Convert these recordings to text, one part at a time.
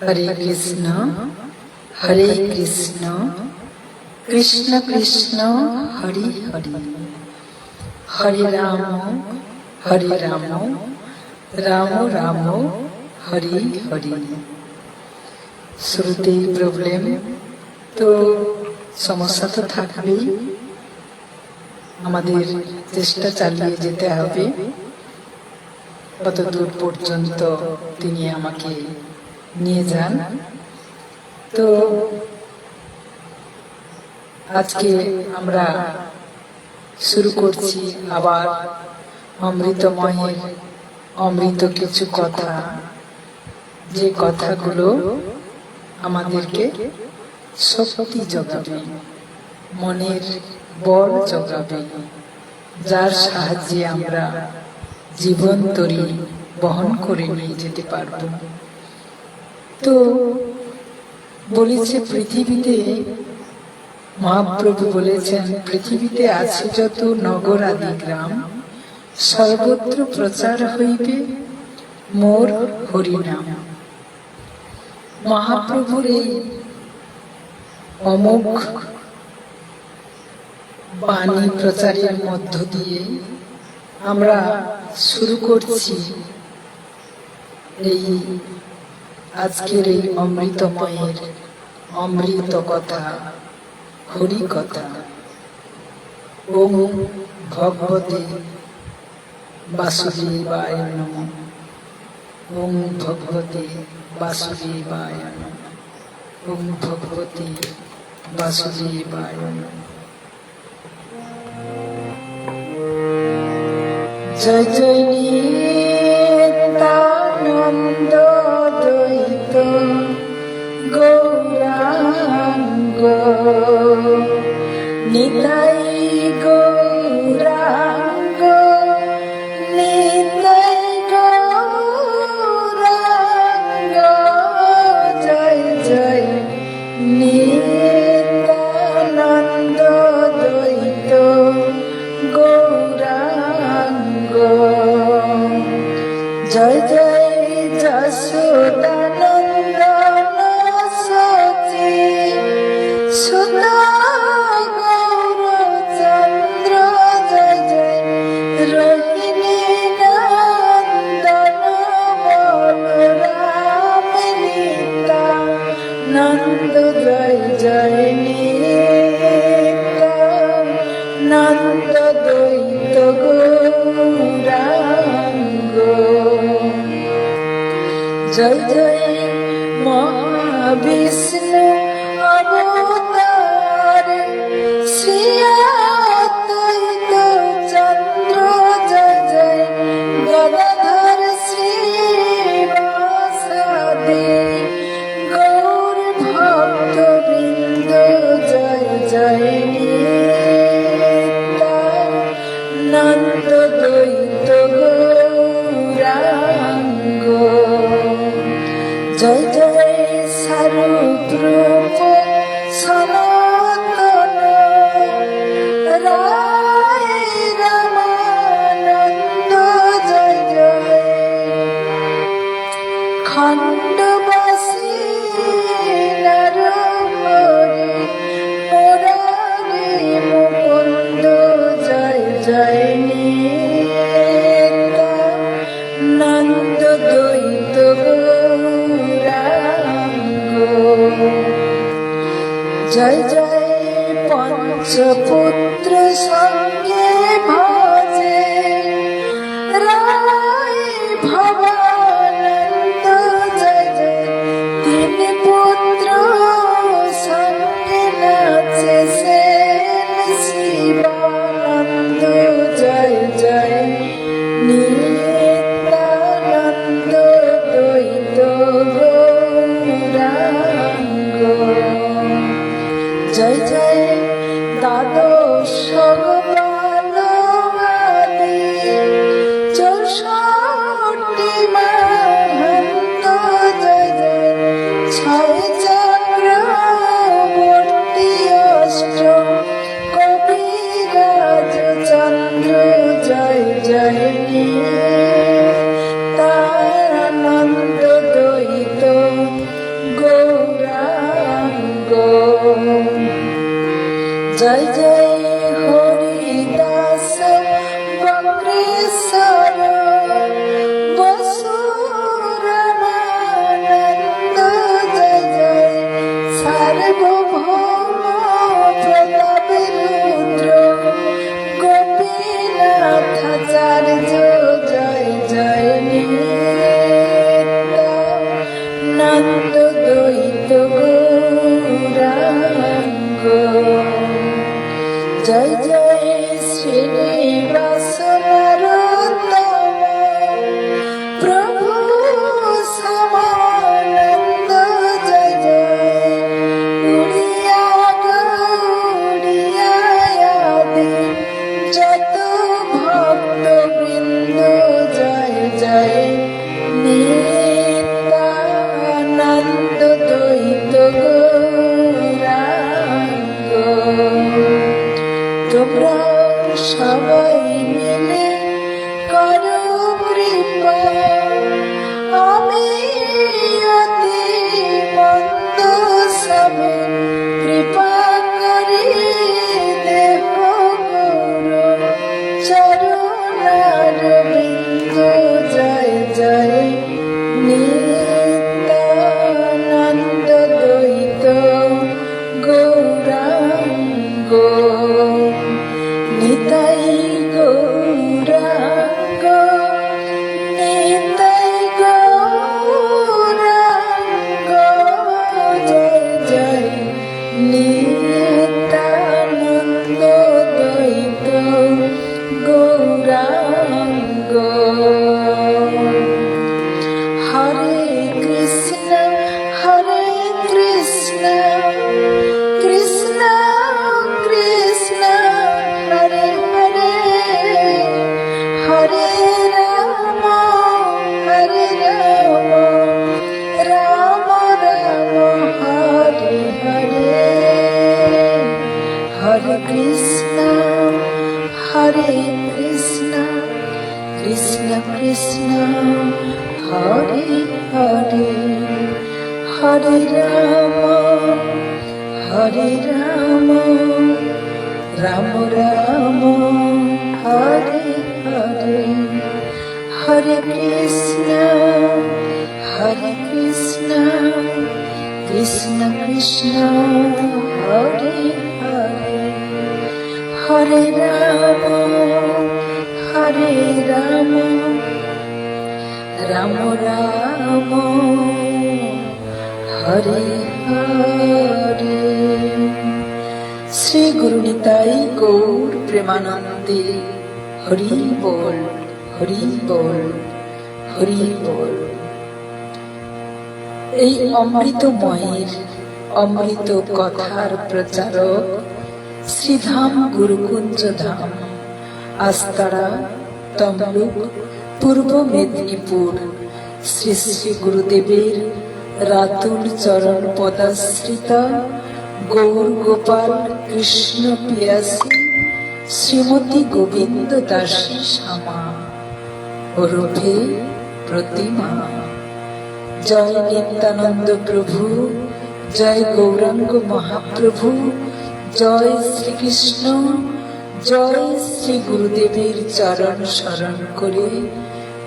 হরে কৃষ্ণ হরে কৃষ্ণ কৃষ্ণ কৃষ্ণ হরে হরে, হরে রাম রাম রাম হরে হরে। শুরুতেই প্রবলেম, তো সমস্যা তো থাকবেই, আমাদের চেষ্টা চালিয়ে যেতে হবে কতদূর পর্যন্ত তিনি আমাকে নিয়ে যান। তো আজকে আমরা শুরু করছি আবার অমৃতময়ের অমৃত কিছু কথা, যে কথাগুলো আমাদেরকে শক্তি যোগাবে, মনের বল যোগাবে, যার সাহায্যে আমরা জীবন তরি বহন করে নিয়ে যেতে পারব। তো বলেছে পৃথিবীতে, মহাপ্রভু বলেছেন পৃথিবীতে আছে যত নগর আদি গ্রাম, সর্বত্র প্রচার হইবে মোর হরিনাম। মহাপ্রভুর এই অমোঘ বাণী প্রচারের মধ্য দিয়ে আমরা শুরু করছি এই আজকের এই অমৃতময়ের অমৃত কথা, হরি কথা। ওম ভগবতে বাসুদেবায় নমঃ, ওম ভগবতে বাসুদেবায় নমঃ, ওম ভগবতে বাসুদেবায় নমঃ। জয় জয় নিত্যানন্দ দ্বৈত গৌরাঙ্গ, নিতাই গৌরাঙ্গ, নিতাই গৌরাঙ্গ। জয় জয় নিত্যানন্দ দ্বৈত গৌরাঙ্গ, জয় জয় যশোদানন্দন সচি সুত গৌরচন্দ্র, জয় জয় রোহিণী নন্দন বলরাম নিত্যানন্দ, জয় জয় নিত্যানন্দ দ্বৈত গৌরাঙ্গ। জয় জয় মহাবিষ্ণু অবতার শ্রী অদ্বৈত চন্দ্র, জয় জয় গদাধর শ্রীবাসাদি গৌর ভক্তবৃন্দ, জয় জয় নিত্যানন্দ দ্বৈত গৌরাঙ্গ। জয় জয় স্বরূপ সনাতন রায় রামানন্দ, জয় জয় খণ্ডবাসী নরহরি মুরারি মুকুন্দ, জয় জয় নিত্যানন্দ দ্বৈত গৌরাঙ্গ। জয় জয় পঞ্চপুত্র সঙ্গে ভজে রায় ভবানন্দ, জয় জয় তিন পুত্র সঙ্গে নাচে সেন শিবানন্দ, জয় জয় নিত্যানন্দ দ্বৈত গৌরাঙ্গ। জয় জয় দ্বাদশ হরে কৃষ্ণ কৃষ্ণ কৃষ্ণ হরে হরে হরে রাম রাম রাম হরে হরে হরে কৃষ্ণ কৃষ্ণ কৃষ্ণ হরে হরে হরে রাম রাম রাম হরে হরে। শ্রী গুরু নিতাই গৌর প্রেমানন্দে হরি বল হরি বল হরি বল। এই অমৃতময়ের অমৃত কথার প্রচারক শ্রীধাম গুরুকুঞ্জ ধাম, আস্তারা, তমলুক, পূর্ব মেদিনীপুর। শ্রী শ্রী গুরুদেবের রাতুল চরণ পদাশ্রিতা গৌর গোপাল কৃষ্ণ পিয়াসী শ্রীমতী গোবিন্দ দাসী শ্যামা ওরফে প্রতিমা। জয় নিত্যানন্দ প্রভু, জয় গৌরাঙ্গ মহাপ্রভু, জয় শ্রীকৃষ্ণ, জয় শ্রী গুরুদেবের চরণ স্মরণ করে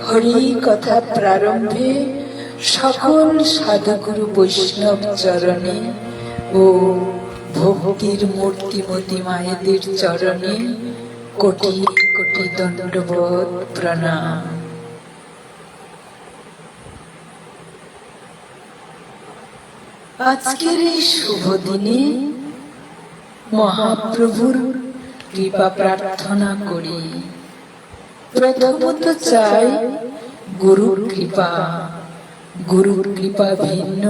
হরি কথা প্রারম্ভে সকল সাধুগুরু বৈষ্ণব চরণে ও ভক্তির মূর্তিমতী মায়েদের চরণে কোটি কোটি দণ্ডবোধ প্রণাম। আজকের এই শুভ দিনে মহাপ্রভুর কৃপা প্রার্থনা করি। প্রথমত চাই গুরুর কৃপা। গুরুর কৃপা ভিন্ন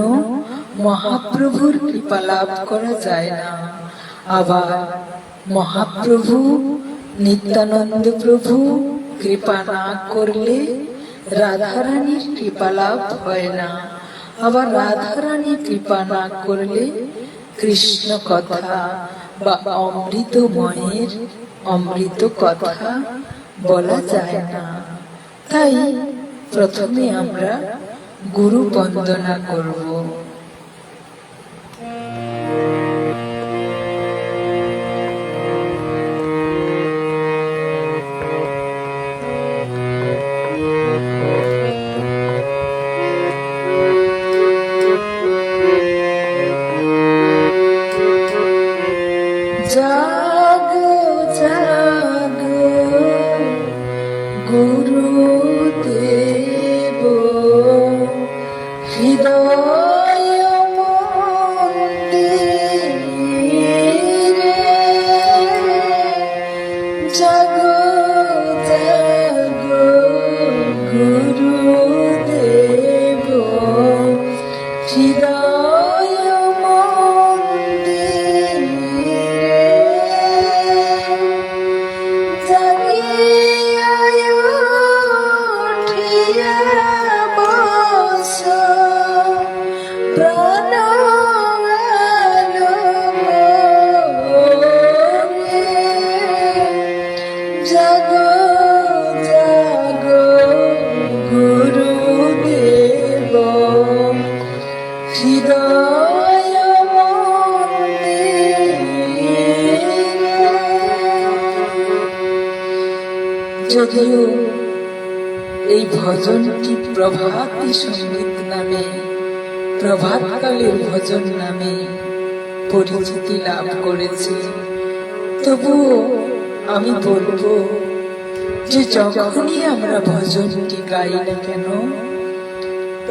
মহাপ্রভুর কৃপা লাভ করা যায় না। আবার মহাপ্রভু নিত্যানন্দ প্রভু কৃপা না করলে রাধারানীর কৃপা লাভ হয় না। আবার রাধারানী কৃপা না করলে কৃষ্ণ কথা বা অমৃতময়ের অমৃত কথা বলা যায় না। তাই প্রথমে আমরা গুরু বন্দনা করব। জাগো জাগো গুরুদেব, হৃদয় মন্দিরে জাগো জাগো গুরুদেব, হৃদয় যদিও এই ভজনটি প্রভাতী সঙ্গীত নামে, প্রভাতকালের ভজন নামে পরিচিতি লাভ করেছে, তবুও আমি বলবো যে যখনই আমরা ভজনটি গাই না কেন,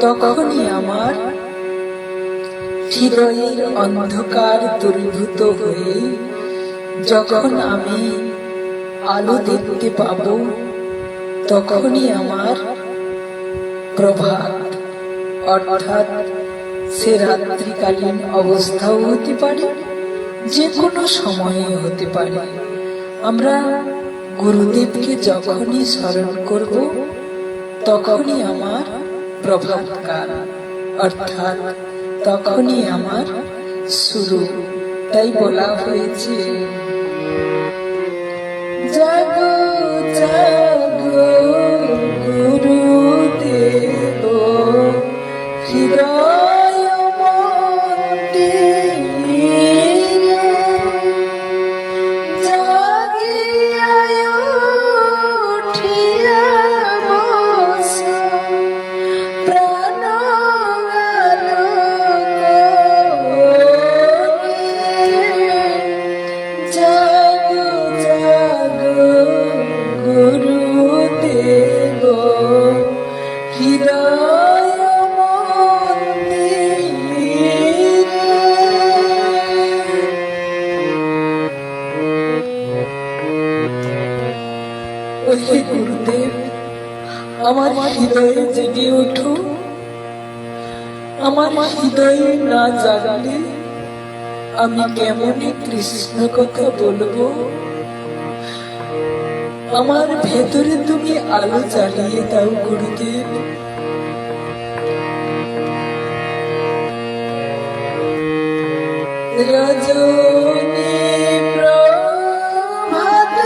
তখনই আমার হৃদয়ের অন্ধকার দূরীভূত হয়ে যখন আমি আলো দেখতে পাব, তখনই আমার প্রভাত অর্থাৎ সে রাত্রিকালীন অবস্থাও হতে পারে, যে কোনো সময়ে হতে পারে। আমরা গুরুদেবকে যখনই স্মরণ করব, তখনই আমার প্রভাতকাল অর্থাৎ তখনই আমার শুরু। তাই বলা হয়েছে হৃদয় মন্দিরে জাগিয়ায় উঠিয়া বসো, প্রাণ আলোকে জাগো জাগো গুরুদেব, হৃদয় মন্দিরে। ওহে গুরুদেব, আমার হৃদয়ে জেগে ওঠো। আমার হৃদয়ে না জাগলে আমি কেমনে কৃষ্ণ কথা বলবো? আমার ভেতরে তুমি আলো জ্বালিয়ে দাও গুরুদেব। রজনী প্রভাত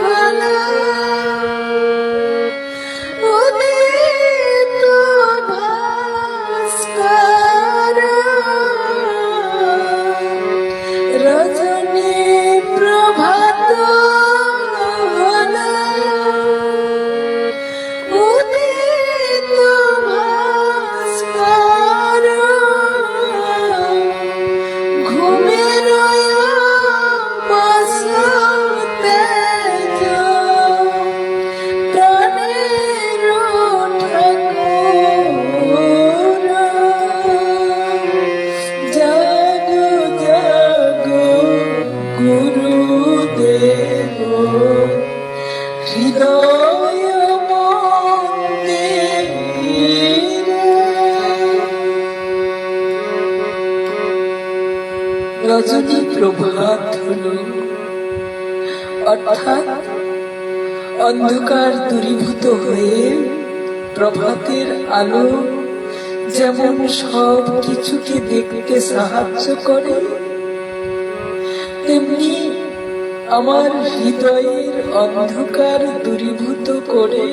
বেলা উদিত ভাস্কর, রজনী প্রভাত বেলা উদিত ভাস্কর, ঘুমের বসতে প্রাণের ঠাকুর, জাগো জাগো গুরুদেব, হৃদয় মন্দিরে। রজনী প্রভাত হলো, অর্থাৎ অন্ধকার দূরীভূত হয়ে প্রভাতের আলো যেমন সব কিছুকে দেখতে সাহায্য করে, তেমনি আমার হৃদয়ের অন্ধকার দূরীভূত করে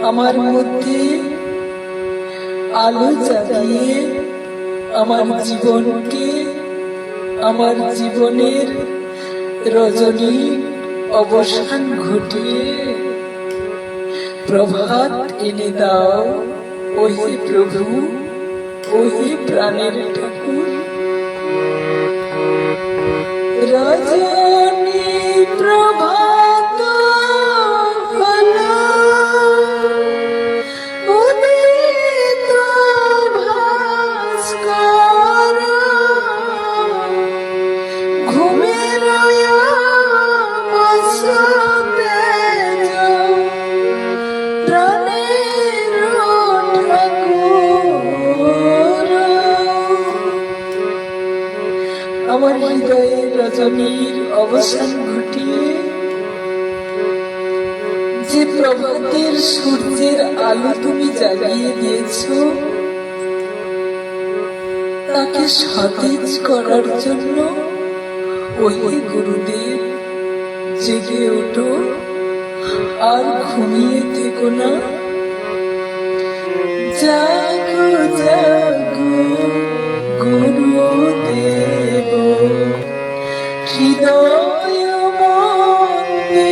আমার মধ্যে আলো জাগিয়ে আমার জীবনকে, আমার জীবনের রজনী অবসান ঘটিয়ে প্রভাত এনে দাও। ওহে প্রভু, ওহে প্রাণের ঠাকুর। রজনী প্রভাত হলো উদিত ভাস্কর, ঘুমের বসতে প্রাণের ঠাকুর। আমার হৃদয়ে রজনীর অবসান ঘটিয়ে যে প্রভাতের সূর্যের আলো তুমি জ্বালিয়ে দিয়েছ, তাকে সতেজ করার জন্য ওহে গুরুদেব জেগে ওঠো, আর ঘুমিয়ে থেকো না। জাগো জাগো গুরুদেব, হৃদয় মন্দিরে।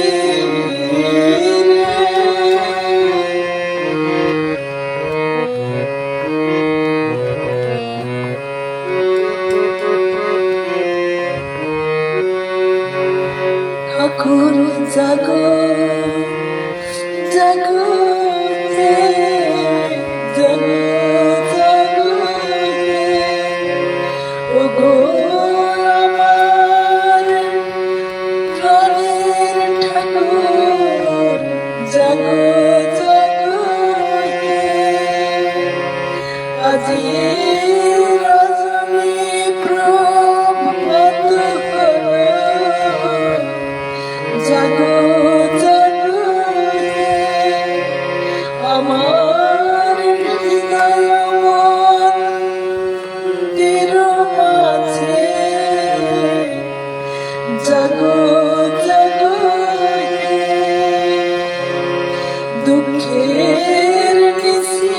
ঠাকুর জাগো জাগো হে, জাগো জাগো হে, ওগো আমার প্রাণের ঠাকুর, জাগো জাগো হে। আজি রজনী প্রভাত হলো, জাগো জাগো হে। আমার হৃদয় মন্দির মাঝে জাগো জাগো হে। দুঃখের নিশি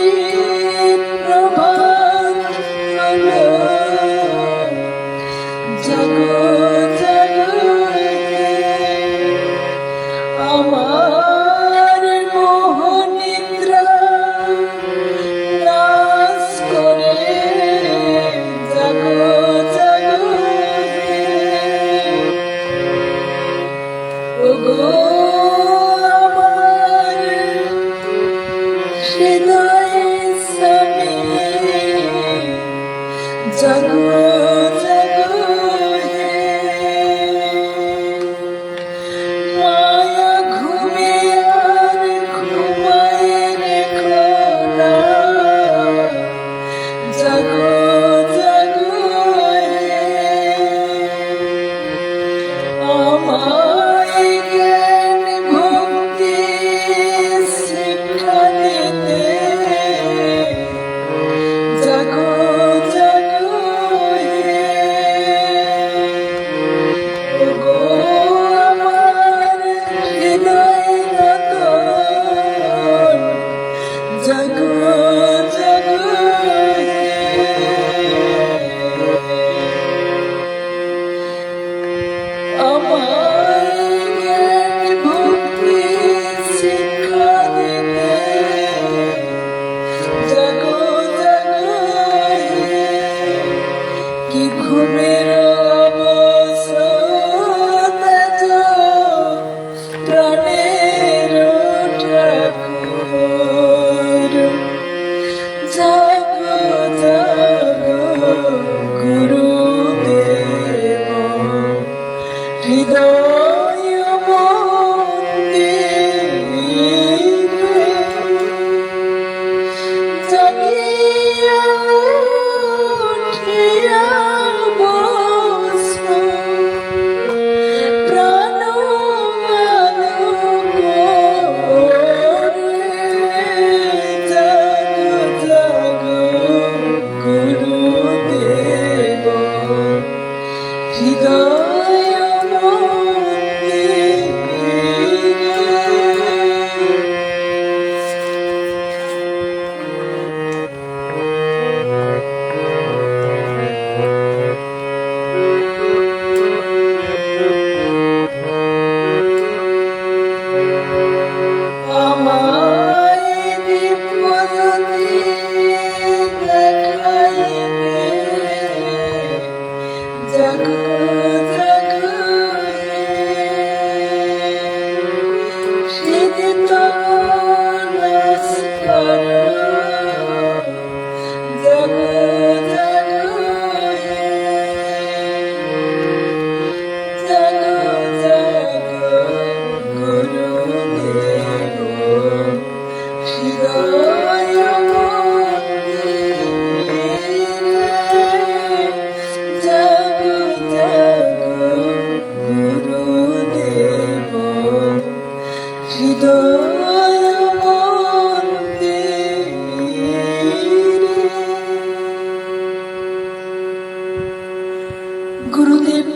গুরুদেব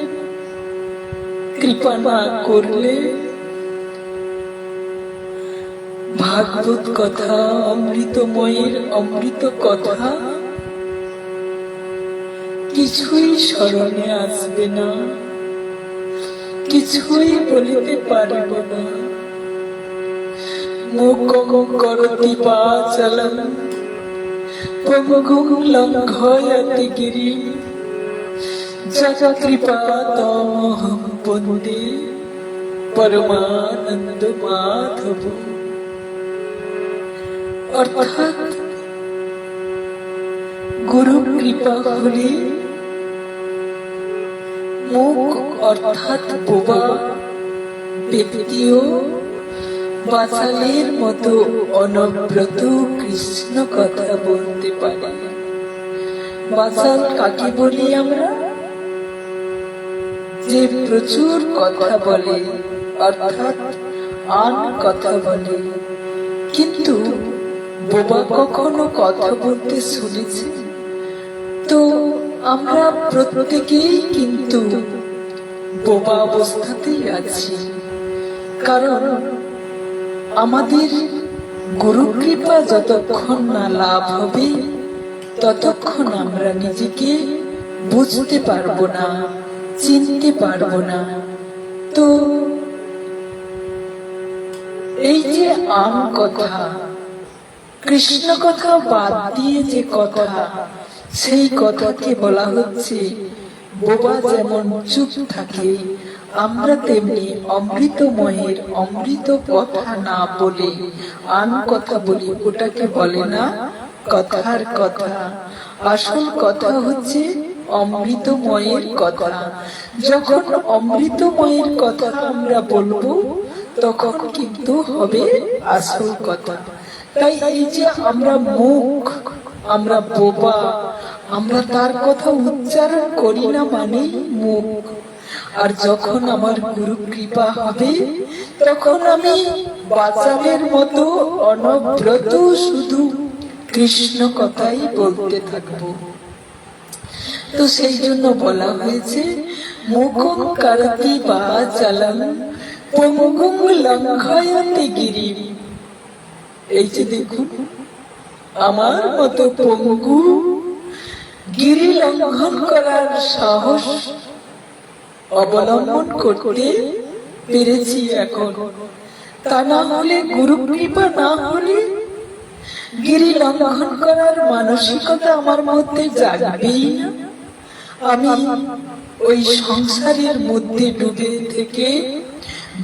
কৃপা না করলে ভাগবত কথা, অমৃতময়ের অমৃত কথা কিছুই স্মরণে আসবে না, কিছুই বলিতে পারব না। মুখং করতি পাচলং পঙ্গুং লঙ্ঘয়তি গিরিম যৎ কৃপাতমহং বন্দে পরমানন্দ মাধব। অর্থাৎ গুরু কৃপা হলে মুখ অর্থাৎ বোবা ব্যক্তিও বাচালের মতো অনব্রত কৃষ্ণ কথা বলতে পারে। বাচাল কাকে বলি আমরা? যে প্রচুর কথা বলে, অর্থাৎ আন কথা বলে, কিন্তু বোবা কখনো কথা বলতে শুনেছি? তো আমরা প্রত্যেকেই কিন্তু বোবা অবস্থাতেই আছি, কারণ আমাদের গুরু কৃপা যতক্ষণ না লাভ হবে ততক্ষণ আমরা নিজেকে বুঝতে পারবো না, চিনতে পারবো না। তো এই যে আম কথা, কৃষ্ণ কথা বাদ দিয়ে যে কথা, সেই কথাকে বলা হচ্ছে বোবা যেমন চুপ থাকে, আমরা তেমনি অমৃতময়ের অমৃত কথা না বলে আন কথা বলি, ওটাকে বলে না কথার কথা। আসল কথা হচ্ছে অমৃতময়ের কথা। যখন অমৃতময়ের কথা আমরা বলবো তখন কিন্তু হবে আসল কথা। তাই এই যে আমরা মুখ, আমরা বোবা, আমরা তার কথা উচ্চারণ করি না মানে মুখ। আর যখন আমার গুরু কৃপা হবে তখন আমি বাচালের মতো অনব্রত শুধু কৃষ্ণ কথাই বলতে থাকবো। তো সেই জন্য বলা হয়েছে মুখং করতি বাচালং পঙ্গুং লঙ্ঘয়তি গিরিম। এই যে দেখুন, আমার মতো পঙ্গু গিরি লঙ্ঘন করার সাহস অবলম্বন করতে পেরেছি এখন। তা না হলে, গুরু কৃপা না হলে গিরি লঙ্ঘন করার মানসিকতা আমার মধ্যে জাগবেই না। আমি ওই সংসারের মধ্যে ডুবে থেকে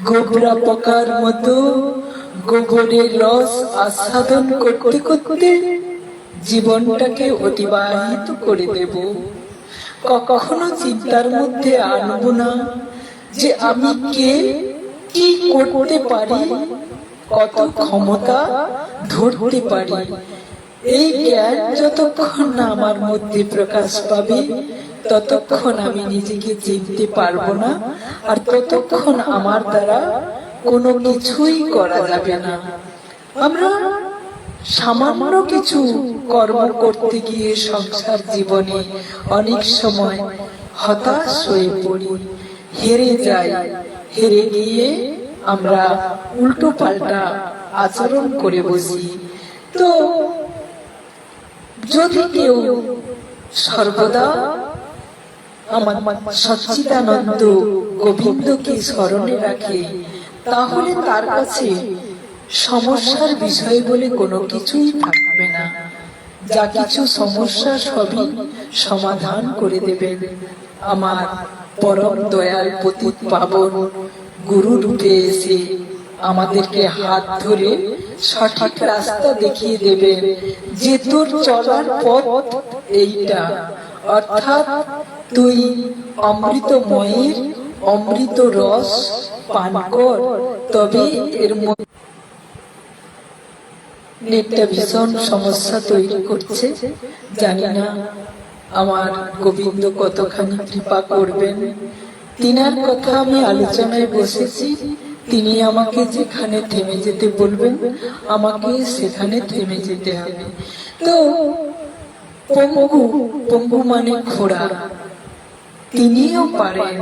গোবরা পোকার মতো গোবরের রস আস্বাদন করতে করতে জীবনটাকে অতিবাহিত করে দেব। কখনো চিন্তার মধ্যে আনব না যে আমি কে, কি করতে পারি, কত ক্ষমতা ধরতে পারি। এই জ্ঞান যতক্ষণ না আমার মধ্যে প্রকাশ পাবে ততক্ষণ আমি নিজেকে চিনতে পারবো না, আর ততক্ষণ আমার দ্বারা কোনো কিছুই করা যাবে না। আমরা সামান্য কিছু কর্ম করতে গিয়ে সংসার জীবনে অনেক সময় হতাশ হয়ে পড়ি, হেরে যাই। হেরে গিয়ে আমরা উল্টো পাল্টা আচরণ করে বসি। তো যদি কেউ সর্বদা আমার সচ্চিদানন্দ গোবিন্দকে স্মরণে রাখে, তাহলে তার কাছে সমস্যার বিষয় বলে কোনো কিছুই থাকবে না। যা কিছু সমস্যা সবই সমাধান করে দেবেন আমার পরম দয়াল পতিত পাবন গুরু রূপে এসে আমাদেরকে হাত ধরে সঠিক রাস্তা দেখিয়ে দেবেন যে তোর চলার পথ এইটা, অর্থাৎ তুই অমৃতময়ের অমৃত রস পান কর। তবে এর মধ্যে নেটটা ভীষণ সমস্যা তৈরি করছে, জানি না আমার গোবিন্দ কতখানি কৃপা করবেন। তিনার কথা আমি আলোচনায় বসেছি, তিনি আমাকে যেখানে থেমে যেতে বলবেন আমাকে সেখানে থেমে যেতে হবে। তো পঙ্গু, পঙ্গু মানে ঘোড়া, তিনিও পারেন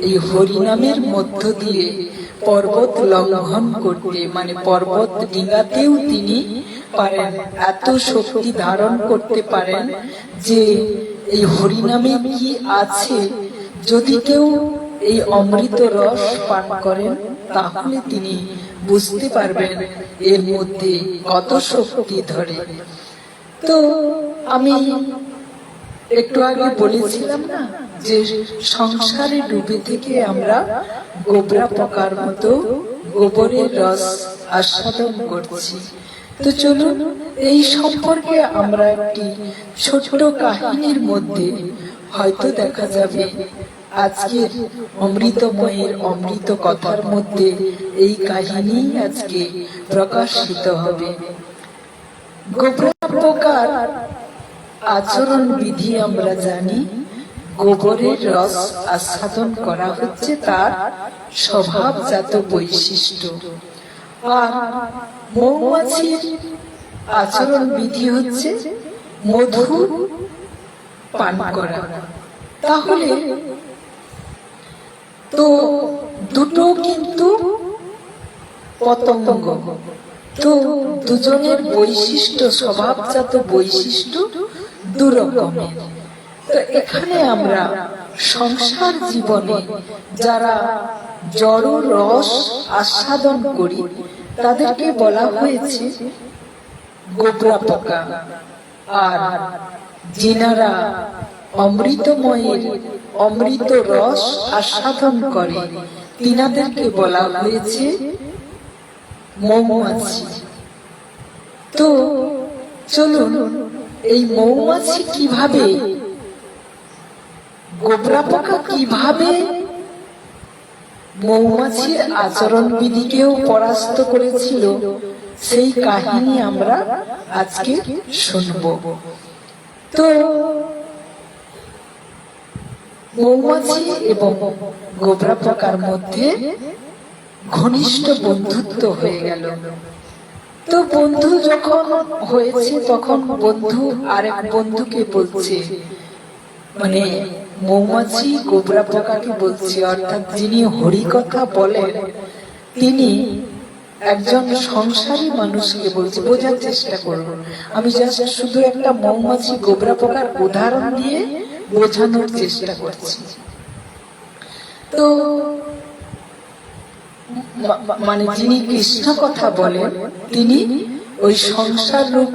এই হরিনামের মধ্য দিয়ে পর্বত লঙ্ঘন করতে, মানে পর্বত ডিঙ্গাতেও তিনি পারেন। এত শক্তি ধারণ করতে পারেন যে এই হরিনামে কি আছে, যদি কেউ এই অমৃত রস পান করেন তাহলে তিনি বুঝতে পারবেন এর মধ্যে কত শক্তি ধরে। তো আমি একটু আগে বলেছিলাম না যে সংসারে ডুবে থেকে আমরা গোবরা পোকার মতো গোবরের রস আস্বাদন করছি। তো চলুন এই সম্পর্কে আমরা একটি ছোট কাহিনীর মধ্যে হয়তো দেখা যাবে আজকের অমৃতময়ের অমৃত কথার মধ্যে এই কাহিনী আজকে প্রকাশিত হবে। গোবরা পোকার আচরণ বিধি আমরা জানি। গোবরের রস আস্বাদন করা হচ্ছে তার স্বভাবজাত বৈশিষ্ট্য, আর মৌমাছির আচরণ বিধি হচ্ছে মধু পান করা। তাহলে তো দুটো কিন্তু পতঙ্গ, তো দুজনের বৈশিষ্ট্য, স্বভাবজাত বৈশিষ্ট্য দুরকমের। তো এখানে আমরা সংসার জীবনে যারা জড় রস আস্বাদন করি তাদেরকে বলা হয়েছে গোবরা পোকা, আর যিনারা অমৃতময়ের অমৃত রস আস্বাদন করে তিনাদেরকে বলা হয়েছে মৌমাছি। তো চলুন এই মৌমাছি কিভাবে, গোবরা পোকা কিভাবে মৌমাছির আচরণ বিধিকেও পরাস্ত করেছিল সেই কাহিনী আমরা আজকে শুনব। তো মৌমাছি এবং গোবরা পোকার মধ্যে ঘনিষ্ঠ বন্ধুত্ব হয়ে গেল। তো বন্ধু যখন হয়েছে তখন বন্ধু আরেক বন্ধুকে বলছে, মানে মৌমাছি গোবরা পোকাকে বলছে, অর্থাৎ যিনি হরি কথা বলেন তিনি একজন সংসারী মানুষকে বলছি, বোঝার চেষ্টা করব। আমি জাস্ট শুধু একটা মৌমাছি গোবরা পোকার উদাহরণ দিয়ে বোঝানোর চেষ্টা করছি। তো মানে যিনি কৃষ্ণ কথা বলেন, তিনি ওই সংসার রূপ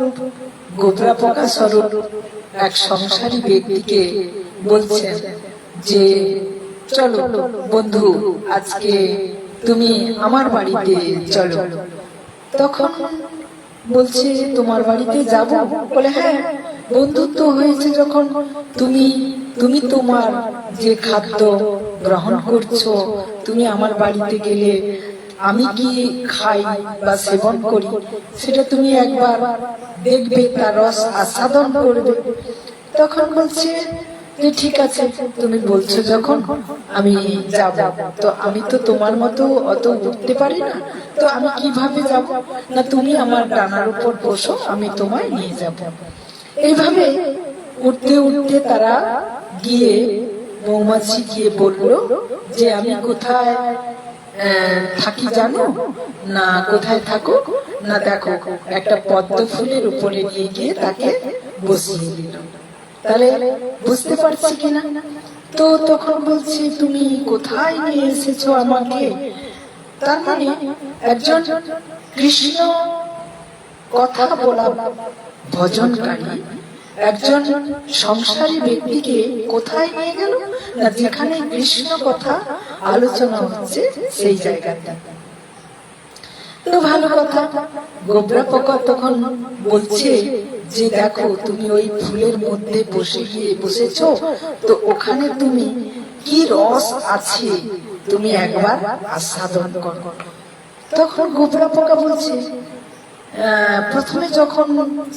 গোবরা পোকা স্বরূপ এক সংসারী ব্যক্তিকে বলছেন যে চলো বন্ধু, আজকে তুমি আমার বাড়িতে চলো। তখন বলছে তোমার বাড়িতে যাব? বলে হ্যাঁ, বন্ধুত্ব হয়েছে যখন, তুমি তোমার যে খাদ্য গ্রহণ করছো, তুমি আমার বাড়িতে গেলে আমি কি খাই বা সেবন করি সেটা তুমি একবার দেখবে, তার রস আস্বাদন করবে। তখন বলছে যে ঠিক আছে, তুমি বলছো যখন আমি যাব। তো আমি তো তোমার মতো অত উঠতে পারি না, তো আমি কিভাবে যাব? না, তুমি আমার ডানার উপর বসো, আমি তোমায় নিয়ে যাব। এইভাবে উঠতে উঠতে তারা গিয়ে, মৌমাছি গিয়ে বলল যে আমি কোথায় থাকি জানো না? কোথায় থাকো না? দেখো, একটা পদ্ম ফুলের উপরে নিয়ে গিয়ে তাকে বসিয়ে দিল। তাহলে বুঝতে পারছি কিনা? তো তখন বলছি তুমি কোথায় নিয়ে এসেছো আমাকে? তার মানে একজন কৃষ্ণ কথা বলা ভজনকারী একজন সংসারী ব্যক্তিকে কোথায় নিয়ে গেল না? যেখানে কৃষ্ণ কথা আলোচনা হচ্ছে সেই জায়গাটা। তো ভালো কথা। গোবরা পোকা তখন বলছে যে দেখো, তুমি ওই ফুলের মধ্যে বসেছো, তো ওখানে তুমি কি রস আছে তুমি একবার আস্বাদন করো। তখন গোবরা পোকা বলছে, প্রথমে যখন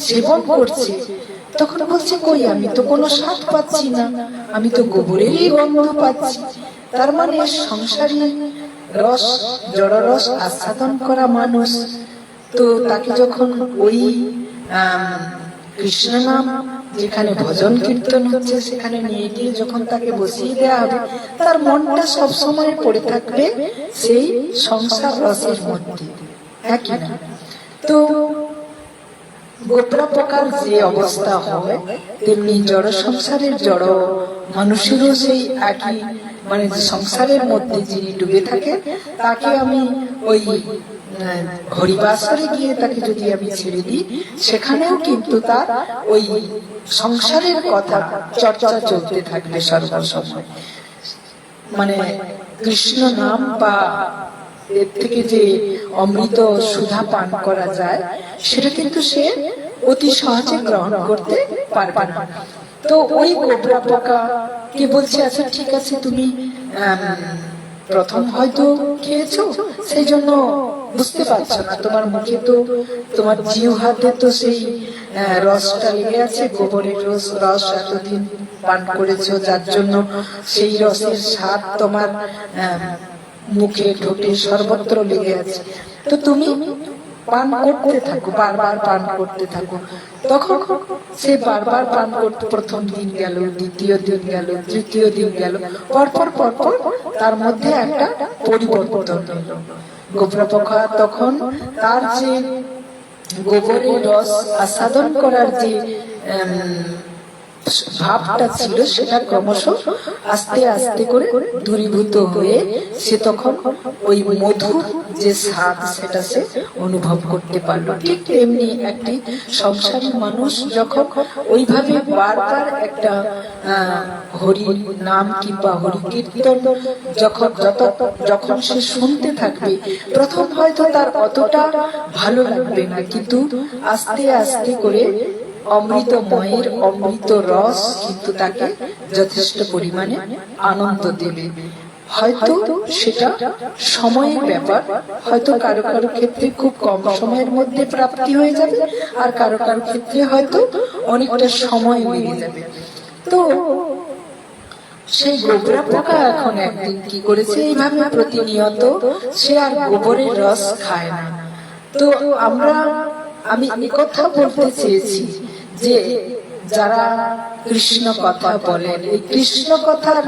সেবন করছে তখন বলছে কই, আমি তো কোনো স্বাদ পাচ্ছি না, আমি তো গোবরেরই গন্ধ পাচ্ছি। তার মানে সংসারী রস, জড় রস আস্বাদন করা মানুষ, তো তাকে যখন ওই কৃষ্ণ নাম যেখানে ভজন কীর্তন হচ্ছে সেখানে নিয়ে গিয়ে যখন তাকে বসিয়ে দেওয়া হবে, তার মনটা সবসময় পড়ে থাকবে সেই সংসার রসের মধ্যে, একই না? তো গোবরা পোকার যে অবস্থা হয়, তেমনি জড় সংসারের জড় মানুষেরও সেই একই, মানে সংসারের মধ্যে যিনি ডুবে থাকে তাকে আমি ওই হরিবাসরে গিয়ে তাকে যদি আমি ছেড়ে দিই, সেখানেও কিন্তু তার ওই সংসারের কথা চর্চা চলতে থাকবে সর্বসময়। মানে কৃষ্ণ নাম বা এর থেকে যে অমৃত সুধা পান করা যায়, সেটা কিন্তু সে অতি সহজে গ্রহণ করতে পারবে না। তো ওই গোবরা পোকা কে বলছে আচ্ছা ঠিক আছে, তুমি প্রথম হয়তো খেয়েছো, সেই জন্য বুঝতে পারছো না, তোমার মুখে তো, তোমার জিউ হাতে তো সেই রসটা লেগে আছে, গোবরের রস এতদিন পান করেছো, যার জন্য সেই রসের স্বাদ তোমার মুখে ঠোঁটে সর্বত্র লেগে আছে। তো তুমি পান করতে থাকো, বারবার পান করতে থাকো। তখন সে বারবার পান করতে, প্রথম দিন গেল, দ্বিতীয় দিন গেল, তৃতীয় দিন গেল, পরপর পরপর তার মধ্যে একটা পরিবর্তন হলো। গোবরা পোকা তখন তার যে গোবরের রস আস্বাদন করার যে ভাবটা ছিল, সেটা ক্রমশ আস্তে আস্তে করে দূরীভূত হয়ে সে তখন ওই মধুর যে স্বাদ সেটা সে অনুভব করতে পারলো। ঠিক তেমনি একটি সংসারী মানুষ যখন ওইভাবে বারবার একটা হরি নাম কিংবা হরি কীর্তন যখন সে শুনতে থাকবে, প্রথম হয়তো তার অতটা ভালো লাগবে না, কিন্তু আস্তে আস্তে করে অমৃতময়ের অমৃত রস কিন্তু তাকে যথেষ্ট পরিমাণে আনন্দ দেবে। হয়তো সেটা সময়ের ব্যাপার, হয়তো কারো কারো ক্ষেত্রে খুব কম সময়ের মধ্যে প্রাপ্তি হয়ে যাবে, আর কারো কারো ক্ষেত্রে হয়তো অনেকটা সময় লেগে যাবে। তো সেই গোবরা পোকা এখন একদিন কি করেছে, এইভাবে প্রতিনিয়ত সে আর গোবরের রস খায় না। তো আমি কথা বলতে চেয়েছি যে যারা কৃষ্ণ কথা বলেন, এই কৃষ্ণ কথার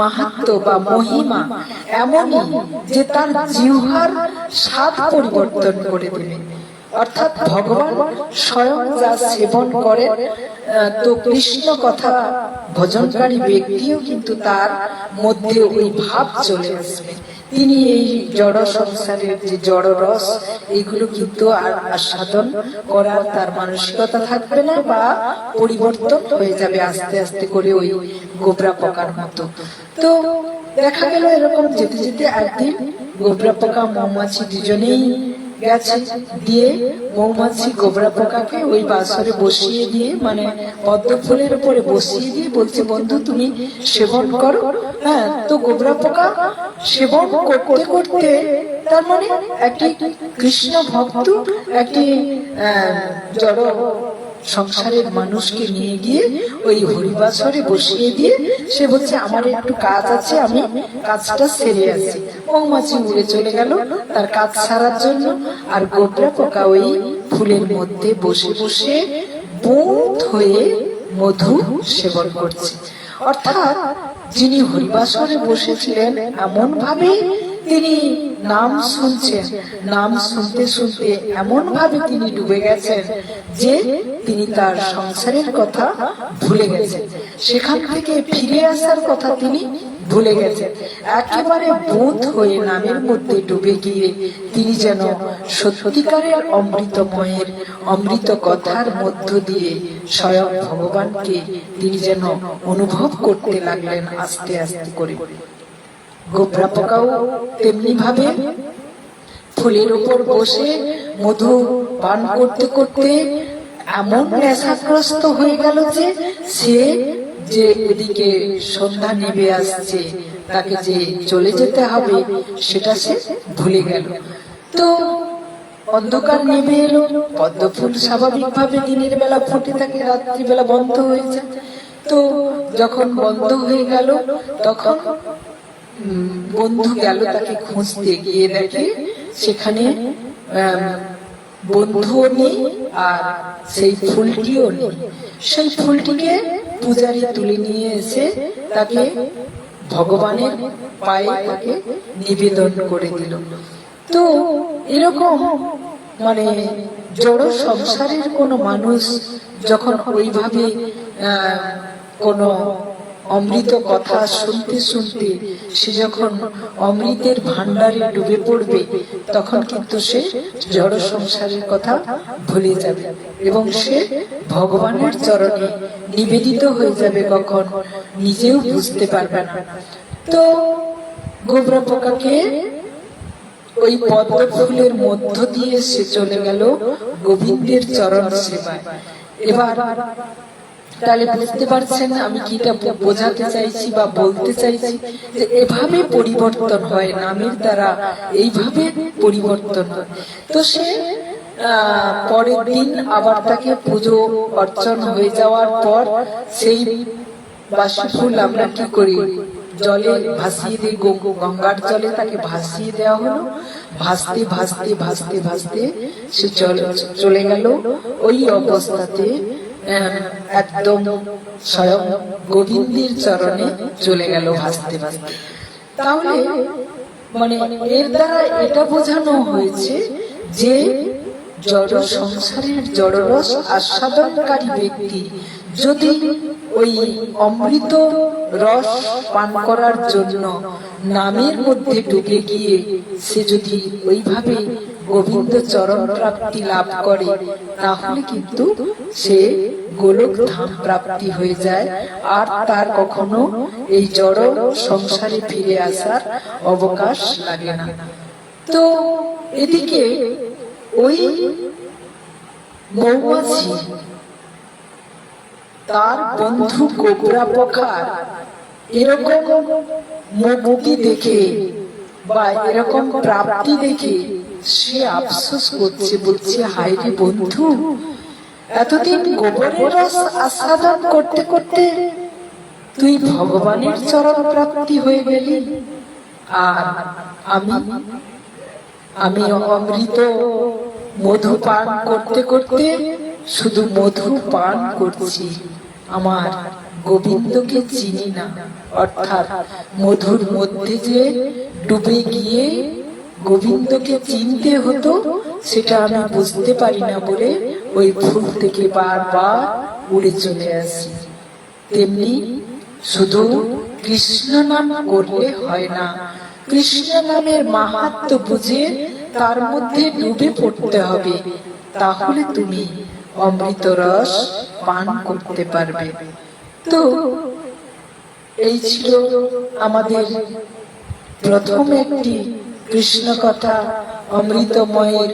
মাহাত্ম্য বা মহিমা এমনই যে তার জিহ্বার স্বাদ পরিবর্তন করে দেবে। অর্থাৎ ভগবান স্বয়ং যা সেবন করে, তো কৃষ্ণ কথা ভজনকারী ব্যক্তিও কিন্তু তার মধ্যে ওই ভাব চলে আসবে। তিনি এই জড় সংসারের যে জড় রস, এইগুলো কিন্তু আর আস্বাদন করার তার মানসিকতা থাকবে না, বা পরিবর্তন হয়ে যাবে আস্তে আস্তে করে ওই গোবরা পোকার মতো। তো দেখা গেল এরকম যেতে যেতে একদিন গোবরা পোকা মৌমাছি দুজনেই গেছে, দিয়ে মৌমাছি গোবরা পোকাকে ওই বাসরে বসিয়ে দিয়ে, মানে পদ্ম ফুলের উপরে বসিয়ে দিয়ে বলছে, বন্ধু তুমি সেবন করো। হ্যাঁ, তো গোবরা পোকা সেবন করতে করতে, তার মানে একটি কৃষ্ণ ভক্ত একটি জড় সংসারের মানুষকে নিয়ে গিয়ে ওই হরিবাসরে বসিয়ে দিয়ে সে বলছে, আমার একটু কাজ আছে, আমি কাজটা সেরে আসি। মৌমাছি উড়ে চলে গেল তার কাজ সারার জন্য, আর গোবরা পোকা ওই ফুলের মধ্যে বসে বসে বুঁদ হয়ে মধু সেবন করছে। অর্থাৎ যিনি হরিবাসরে বসেছিলেন এমন ভাবে তিনি নাম শুনছেন, নাম শুনতে শুনতে এমন ভাবে তিনি ডুবে গেছেন যে তিনি তার সংসারের কথা ভুলে গেছেন, সেখান থেকে ফিরে আসার কথা তিনি ভুলে গেছেন। একেবারে বোধ হয়ে নামের মধ্যে ডুবে গিয়ে তিনি যেন সত্যিকারের অমৃতময়ের অমৃত কথার মধ্য দিয়ে স্বয়ং ভগবানকে তিনি যেন অনুভব করতে লাগলেন আস্তে আস্তে করে। গোবরা পোকাও তেমনি ভাবে ফুলের উপর বসে মধু পান করতে করতে এমন নেশাগ্রস্ত হয়ে গেল যে সে যে এদিকে সন্ধ্যা নেমে আসছে, তাকে যে চলে যেতে হবে সেটা সে ভুলে গেল। তো অন্ধকার নেমে এলো, পদ্ম ফুল স্বাভাবিক ভাবে দিনের বেলা ফুটে থাকে, রাত্রিবেলা বন্ধ হয়ে যায়। তো যখন বন্ধ হয়ে গেল তখন বন্ধু গেল তাকে খুঁজতে, গিয়ে দেখে সেখানে বন্ধুও নেই আর সেই ফুলটিও নেই। সেই ফুলটিকে পূজারী তুলে নিয়ে এসে তাকে ভগবানের পায়ে তাকে নিবেদন করে দিল। তো এরকম মানে জড় সংসারের কোনো মানুষ যখন ওইভাবে কোনো অমৃত কথা শুনতে শুনতে সে যখন অমৃতের ভান্ডারে ডুবে পড়বে, তখন কিন্তু সে জড় সংসারের কথা ভুলে যাবে এবং সে ভগবানের চরণে নিবেদিত হয়ে যাবে, কখন নিজেও বুঝতে পারবে না। তো গোবরা পোকাকে ওই পদ্ম ফুলের মধ্য দিয়ে সে চলে গেল গোবিন্দের চরণ সেবায়। এবার তাহলে বুঝতে পারছেন আমি কিটা বোঝাতে চাইছি বা বলতে চাইছি, যে এভাবে পরিবর্তন হয় নামের দ্বারা, এইভাবে পরিবর্তন হয়। তো সে পরের দিন আবার তাকে পুজো অর্চন হয়ে যাওয়ার পর সেই বাসি ফুল আমরা কি করি, জলে ভাসিয়ে দিই, গঙ্গার জলে তাকে ভাসিয়ে দেওয়া হলো। ভাসতে ভাসতে ভাসতে ভাসতে সে চলে গেল ওই অবস্থাতে একদম স্বয়ং গোবিন্দের চরণে চলে গেল ভাসতে ভাসতে। তাহলে মানে এর দ্বারা এটা বোঝানো হয়েছে যে জড় সংসারের জড়রস আস্বাদনকারী ব্যক্তি যদি ওই অমৃত রস পান করার জন্য নামের মধ্যে ডুবে গিয়ে সে যদি ওইভাবে গোবিন্দ চরণ প্রাপ্তি লাভ করে, তাহলে কিন্তু সে গোলক ধাম প্রাপ্তি হয়ে যায়, আর তার কখনো এই জড় সংসারে ফিরে আসার অবকাশ লাগে না। তো এদিকে ওই মৌমাছি তার বন্ধু গোবরা পোকার এরকম মুক্তি দেখে বা এরকম প্রাপ্তি দেখে সে আফসোস করছে, বলছে হায় রে বন্ধু, এতদিন গোবরের রস আস্বাদন করতে করতে তুই ভগবানের চরণ প্রাপ্তি হয়ে গেলি, আর আমি অমৃত মধু পান করতে করতে শুধু মধু পান করছি, আমার গোবিন্দকে চিনি না। অর্থাৎ মধুর মধ্যে যে ডুবে গিয়ে গোবিন্দকে চিনতে হতো, সেটা আমি বুঝতে পারি না বলে ওই ফুল থেকে বারবার উড়ে চলে আসি। তেমনি শুধু কৃষ্ণ নাম করলে হয় না, কৃষ্ণ নামের মাহাত্ম্য বুঝে তার মধ্যে ডুবে পড়তে হবে, তাহলে তুমি অমৃত রস পান করতে পারবে। তো এই ছিল আমাদের প্রথম একটি কৃষ্ণ কথা, অমৃতময়ের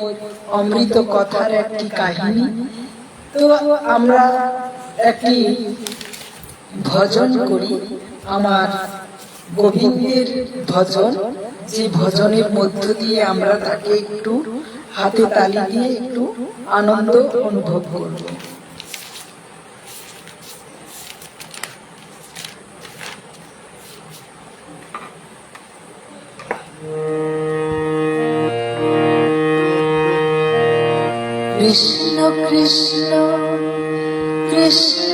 অমৃত কথার একটি কাহিনী। তো আমরা একটি ভজন করি, আমার গোবিন্দের ভজন, যে ভজনের মধ্য দিয়ে আমরা তাকে একটু হাতে তালি দিয়ে একটু আনন্দ অনুভব করব। কৃষ্ণ কৃষ্ণ কৃষ্ণ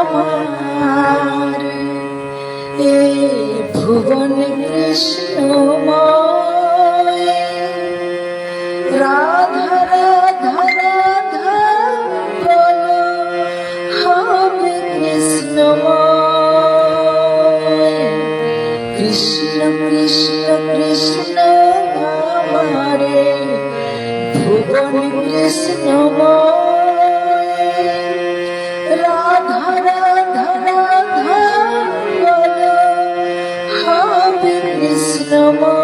আমার, এ ভুবন কৃষ্ণময়, রাধা রাধা রাধা বলো হবে কৃষ্ণময়। কৃষ্ণ কৃষ্ণ কৃষ্ণ আমারে ভুবন কৃষ্ণময়, রাধা রাধা রাধা বলো হবে কৃষ্ণময়।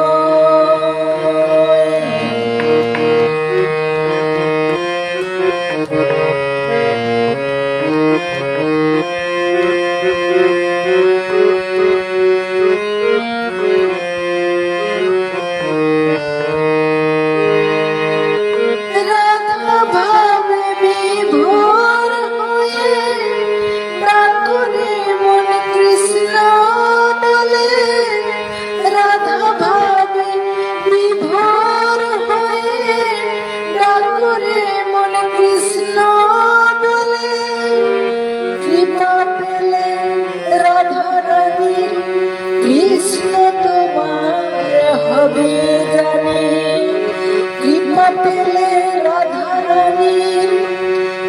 কৃষ্ণ তোমার হবে জানি, কৃপা পেলে রাধা রানীর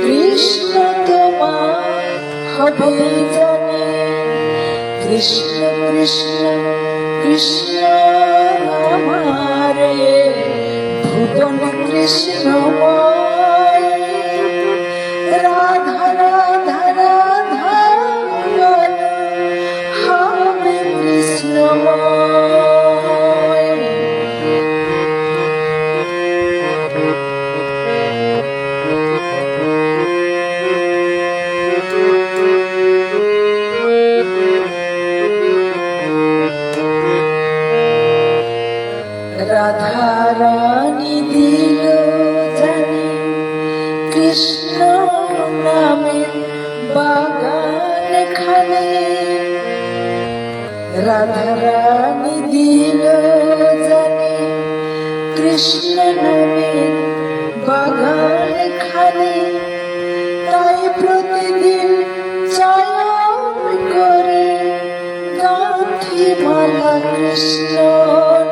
কৃষ্ণ তোমার হবে জানি। কৃষ্ণ কৃষ্ণ কৃষ্ণ আমারে ভুবন কৃষ্ণময়, রাধা রাধা রাধা বলো হবে কৃষ্ণময়। রাধা রানী দিল জানি কৃষ্ণ নামের বাগান খানে, রাধা রানী দিল জানি কৃষ্ণ নামের বাগান খানে, তাই প্রতিদিন চয়ন করে গাঁথি মালা কৃষ্ণ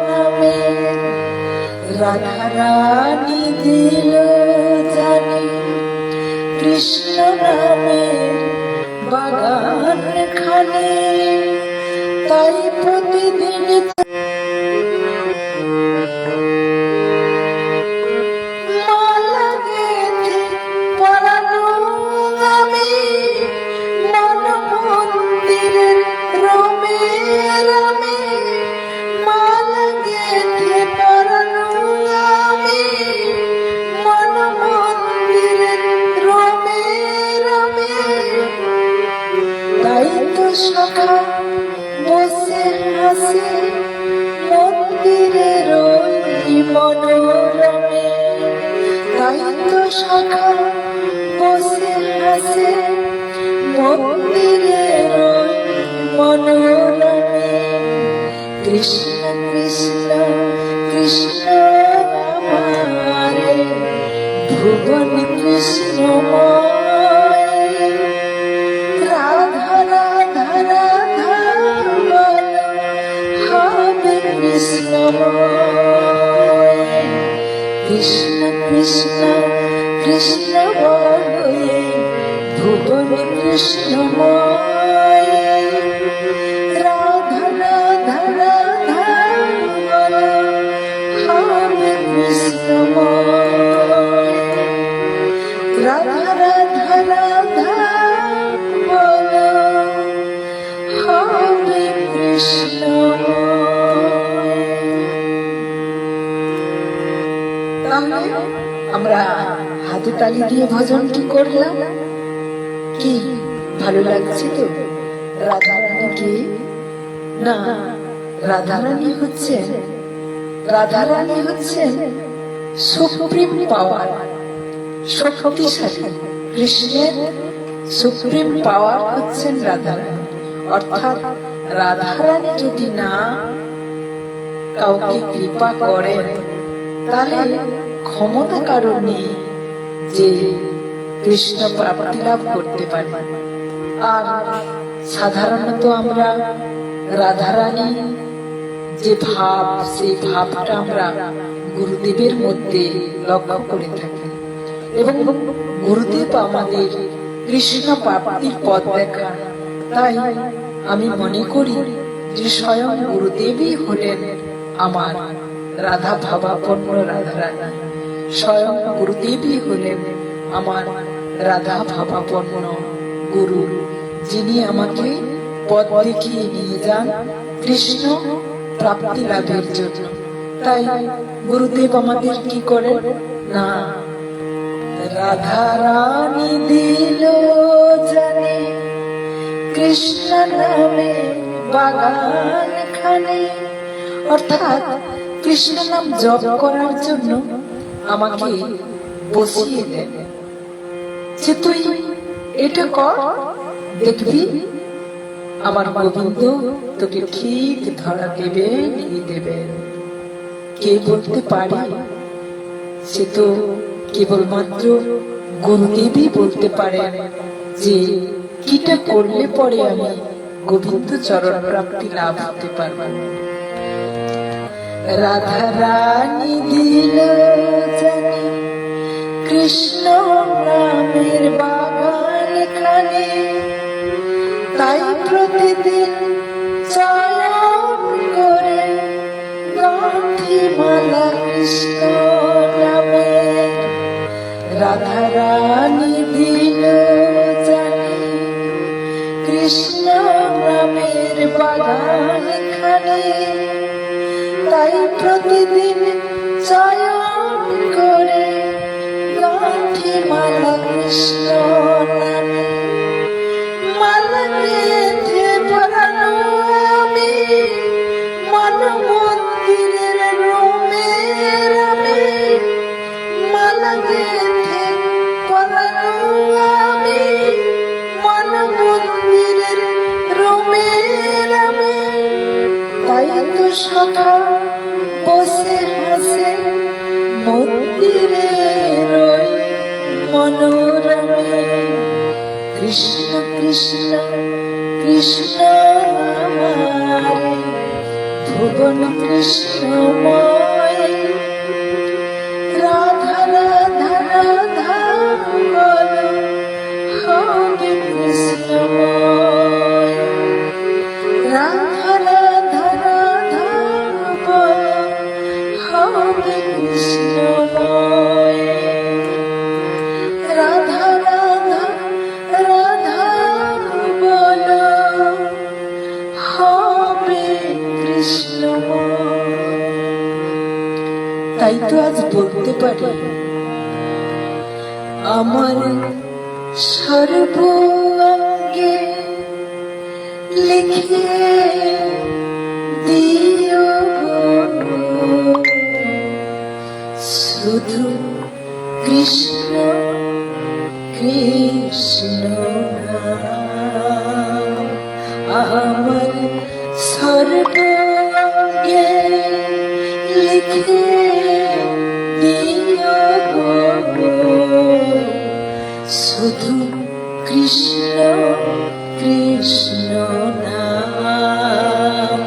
নামে। রাধা রানী দিল জানি কৃষ্ণ নামের বাগান খানে, তাই প্রতিদিন মালা গেঁথে পরানো আমি মন মন্দিরের রমে রমে, মালা গেঁথে পরানো আমি মন মন্দিরের রমে রমে, তাই তো সখা বসে হাসে মন্দিরের ওই মনোরমে, তাই তো সখা বসে হাসে মন্দিরের ওই মনোরমে। কৃষ্ণ কৃষ্ণ কৃষ্ণ আমারে ভুবন কৃষ্ণ ভুবন কৃষ্ণময়, রাধা রাধা রাধা বলো, হবে কৃষ্ণময়, রাধা রাধা রাধা বলো, হবে কৃষ্ণময়। তাহলে আমরা হাতে তালি দিয়ে ভজনটি করলাম। কি ভালো লাগছে তো? রাধারানী কে? না, রাধারানী হচ্ছেন সুপ্রিম পাওয়ার, শক্তিশালী। কৃষ্ণের সুপ্রিম পাওয়ার হচ্ছেন রাধারানী। অর্থাৎ রাধারানী যদি না কাউকে কৃপা করেন, তাহলে ক্ষমতা কারণ নেই যে কৃষ্ণ প্রাপ্তি লাভ করতে পারে। আর সাধারণত আমরা রাধারানী যে ভাব, সেই ভাবটা আমরা গুরুদেবের মধ্যে লক্ষ্য করে থাকি, এবং গুরুদেব আমাদের কৃষ্ণ প্রাপ্তির পথ দেখান। তাই আমি মনে করি যে স্বয়ং গুরুদেবই হলেন আমার রাধা ভাবাপন্ন রাধারানী। স্বয়ং গুরুদেবই হলেন আমার রাধা ভাবাপন্ন গুরু, যিনি আমাকে পথ দেখিয়ে নিয়ে যান কৃষ্ণ প্রাপ্তি লাভের জন্য। তাই গুরুদেব আমাদের কি করেন না, রাধা রানী দিল জানে কৃষ্ণ নামে বাগান খানে। অর্থাৎ কৃষ্ণ নাম জপ করার জন্য আমাকে বসিয়ে দেন যে তুই এটা কর, দেখবি আমার গোবিন্দ তোকে ঠিক ধরা দেবে, নিয়ে দেবেন। কে বলতে পারে? সে তো কেবলমাত্র গুরুদেবই বলতে পারেন যে কিটা করলে পরে আমি গোবিন্দ চরণ প্রাপ্তি লাভ হতে পারব। রাধা রানী দিল জানি কৃষ্ণ নামের বাগান খানে, তাই প্রতিদিন চয়ন করে গাঁথি মালা কৃষ্ণ নামে। রাধা রানী দিল জানি কৃষ্ণ নামের বাগান খানে, তাই প্রতিদিন চয়ন করে গাঁথি মালা কৃষ্ণ নামে। মালা গেঁথে পরানো আমি মন মন্দিরের রোমে রামে। মালা গেঁথে পরানো আমি মন মন্দিরের রোমে রামে। তাই তো সখা বসে হাসে মন্দিরের ওই মনোরমে। কৃষ্ণ কৃষ্ণ কৃষ্ণ আমারে ভুবন কৃষ্ণময়, রাধা রাধা রাধা বলো, হবে কৃষ্ণময়। রাধা রাধা রাধা বলো, হবে কৃষ্ণময়। রাধা রাধা রাধা বলো, হবে কৃষ্ণময়। তাই তো আজ বলতে পারি আমার সর্বাঙ্গে লিখে দিও শুধু কৃষ্ণ কৃষ্ণ নাম। আমার সর্বাঙ্গে লিখে দিও শুধু কৃষ্ণ কৃষ্ণ নাম।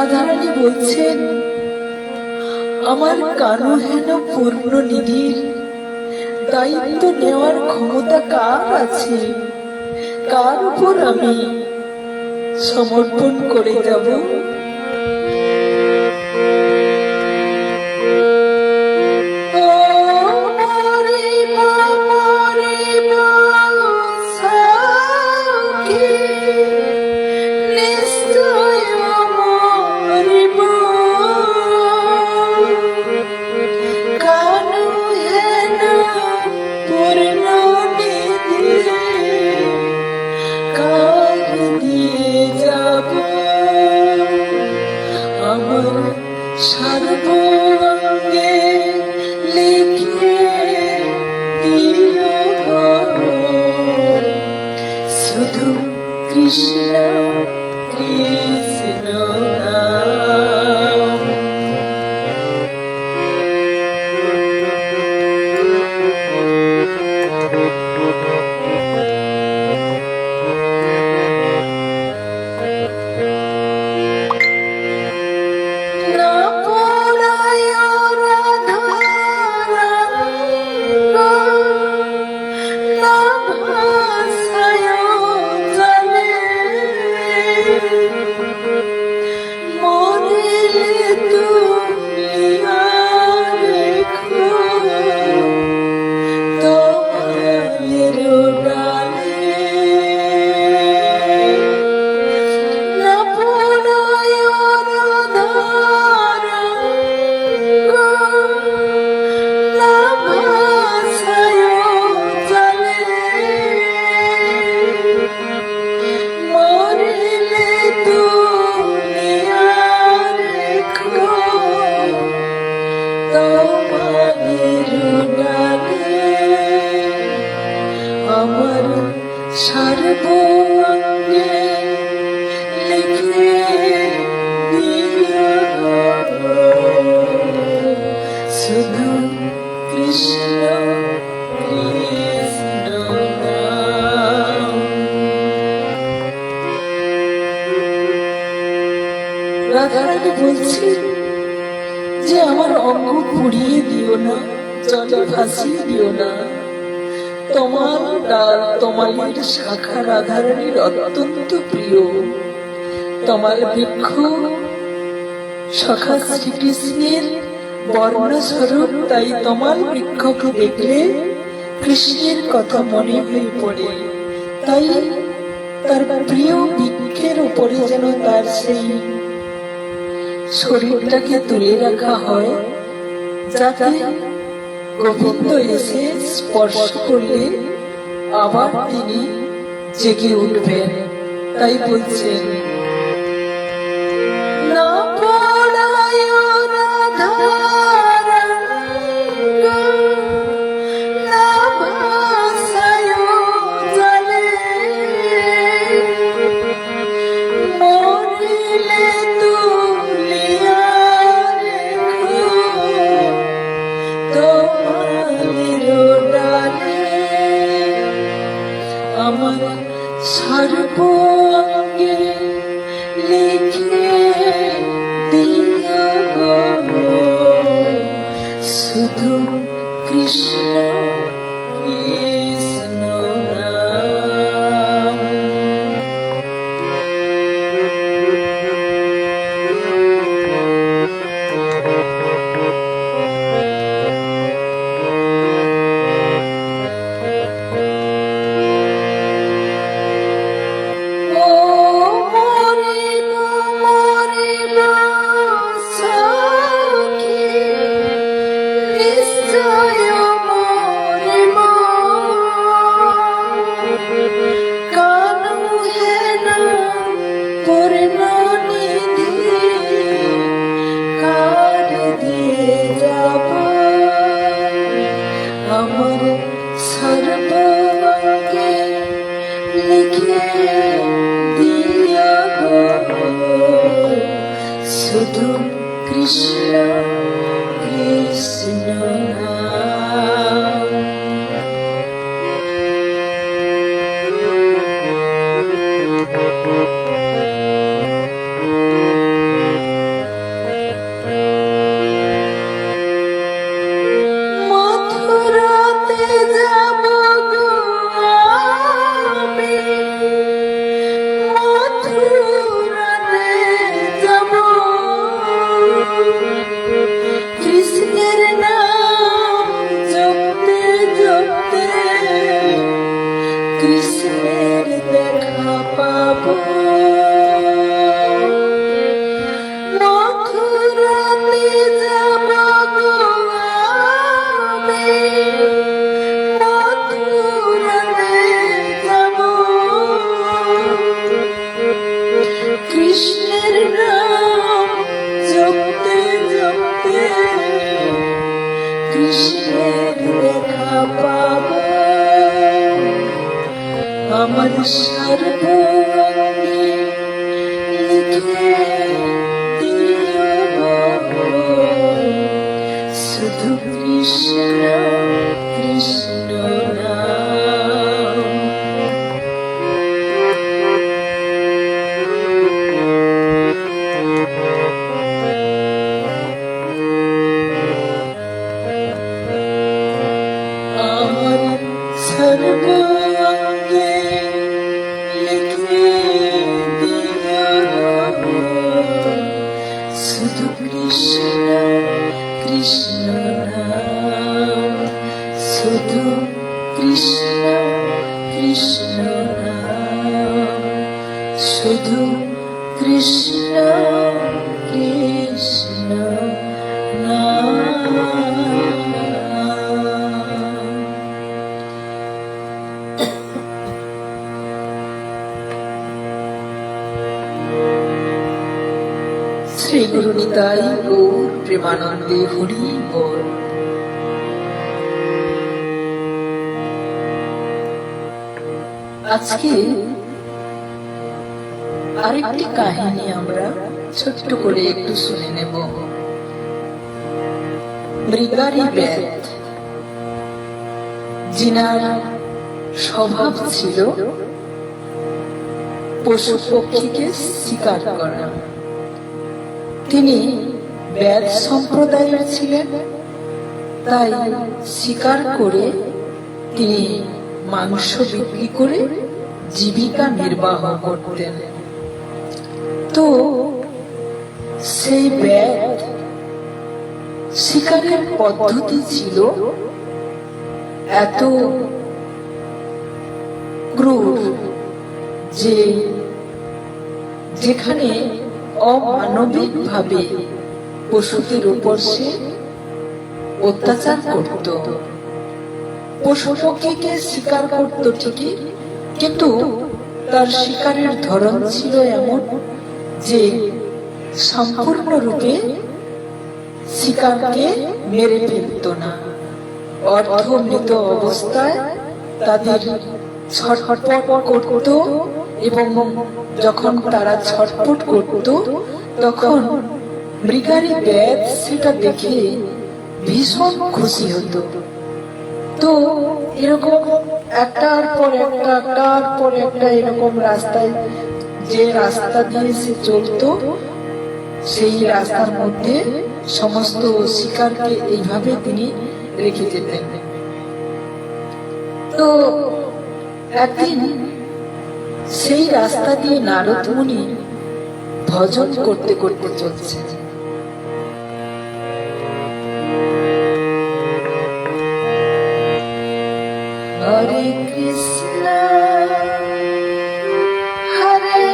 রাধারানী বলছেন, আমার কানু হেন পূর্ণ নিধির দায়িত্ব নেওয়ার ক্ষমতা কার আছে? কার উপর আমি সমর্পণ করে যাব? সর্বাঙ্গে লিখে দিও শুধু কৃষ্ণ কৃষ্ণ নাম। আমার সর্বাঙ্গে লিখে দিও শুধু কৃষ্ণ কৃষ্ণ নাম। রাধারানী বলছি যে আমার অঙ্গ পুড়িয়ে দিও না, জলে ভাসিয়ে দিও না। তোমার ডাল তমালের শাখা রাধারানীর অত্যন্ত প্রিয়। তমাল বৃক্ষ সখা শ্রীকৃষ্ণের বর্ণস্বরূপ, তাই তমাল বৃক্ষকে দেখলে কৃষ্ণের কথা মনে হয়ে পড়ে। তাই তার প্রিয় বৃক্ষের উপরে যেন তার সেই শরীরটাকে তুলে রাখা হয়, যাতে গোবিন্দ এসে স্পর্শ করলে আবার তিনি জেগে উঠবেন। তাই বলছেন, না পড়ায় রাধারঙ্গ, না ভাসায় জলে, মরিলে তুলিয়া রেখো তোমার ডালে। আমার সর্বাঙ্গে লিখে দিও শুধু কৃষ্ণ কৃষ্ণ নাম। আমার সর্বাঙ্গে লিখে দিও শুধু কৃষ্ণ কৃষ্ণ নাম। কৃষ্ণের নাম জপতে জপতে কৃষ্ণের দেখা পাব, আমার সর্বাঙ্গে লিখে দিও শুধু কৃষ্ণ কৃষ্ণ নাম। আমার সর্বাঙ্গে লিখে দিও শুধু কৃষ্ণ কৃষ্ণ নাম, শুধু কৃষ্ণ কৃষ্ণ নাম, শুধু কৃষ্ণ কৃষ্ণ নাম। শ্রী গুরু নিতাই গৌর প্রেমানন্দে হরি বল। আজকে আরেকটি কাহিনী আমরা ছোট্ট করে একটু শুনে নেব। মৃগারী বেদ, যিনার স্বভাব ছিল পশু পক্ষীকে শিকার করা। তিনি বেদ সম্প্রদায়ের ছিলেন, তাই শিকার করে তিনি মাংস বিক্রি করে জীবিকা নির্বাহ করতেন। তো সেই বেদ শিকারের পদ্ধতি ছিল এত ক্রূর যে যেখানে অমানবিক ভাবে পশুদের উপর সে অত্যাচার করত। পশু পক্ষীকে শিকার করত ঠিকই, কিন্তু তার শিকারের ধরন ছিল এমন যে সম্পূর্ণরূপে শিকারকে মেরে ফেলত না। অর্ধমৃত অবস্থায় তাদের ছটফট করত, এবং যখন তারা ছটফট করত তখন মৃগারী বেদ সেটা দেখে ভীষণ খুশি হতো। তো এরকম একটার পর একটা এরকম রাস্তায়, যে রাস্তা দিয়ে সে চলতো সেই রাস্তার মধ্যে সমস্ত শিকারকে এইভাবে তিনি রেখে যেতেন। তো একদিন সেই রাস্তা দিয়ে নারদ মুনি ভজন করতে করতে চলছে। হরে কৃষ্ণ হরে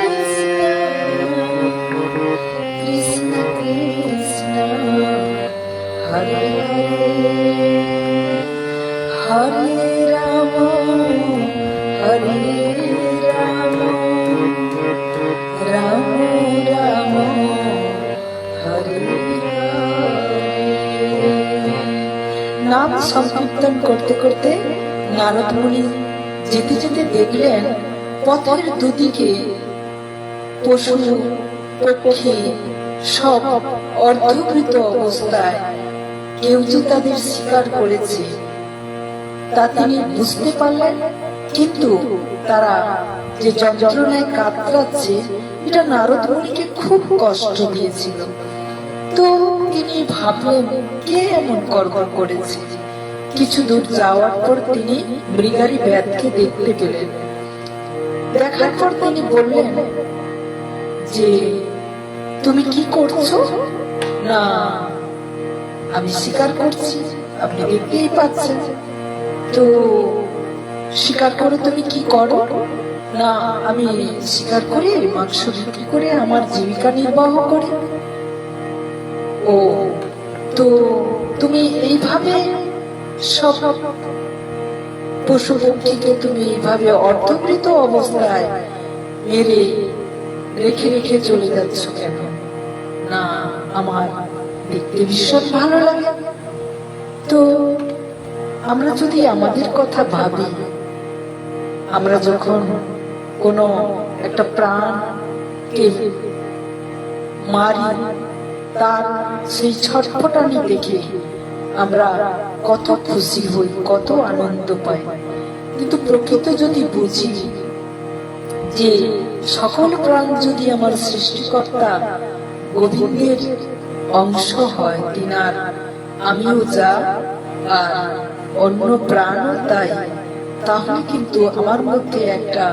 কৃষ্ণ কৃষ্ণ কৃষ্ণ হরে হরে রাম হরে রাম রাম রাম হরে হরে। নাম সংকীর্তন করতে করতে নারদ মুনি যেতে যেতে দেখলেন পথের দুদিকে পশু পক্ষী সব অর্ধকৃত অবস্থায়, কেউ যে তাদের শিকার করেছে তা তিনি বুঝতে পারলেন, কিন্তু তারা যে যন্ত্রণায় কাতরাচ্ছে এটা নারদ মুনিকে খুব কষ্ট দিয়েছিল। তো তিনি ভাবলেন কে এমন কর্ম করেছে। কিছু দূর যাওয়ার পর তিনি মৃগারী বেদকে দেখতে পেলেন। দেখার পর তিনি বললেন যে তুমি কি করছো? না, আমি শিকার করছি, আপনি দেখতেই পাচ্ছেন। তো শিকার করে তুমি কি করো? না, আমি শিকার করে মাংস বিক্রি করে আমার জীবিকা নির্বাহ করি। ও, তো তুমি এইভাবে সব পশু পক্ষীকে তুমি এইভাবে অর্ধকৃত অবস্থায় মেরে রেখে রেখে চলে যাচ্ছ কেন? না, আমার দেখতে ভীষণ ভালো লাগে। তো আমরা যদি আমাদের কথা ভাবি, আমরা যখন কোনো একটা প্রাণকে মারি, তার সেই ছটফটানি দেখে আমরা কত খুশি হই, কত আনন্দ পাই। কিন্তু প্রকৃত যদি বুঝি যে সকল প্রাণ যদি আমার সৃষ্টিকর্তা গোবিন্দের অংশ হয়, তিনার আমিও যা আর অন্য প্রাণও তাই, তাহলে কিন্তু আমার মধ্যে একটা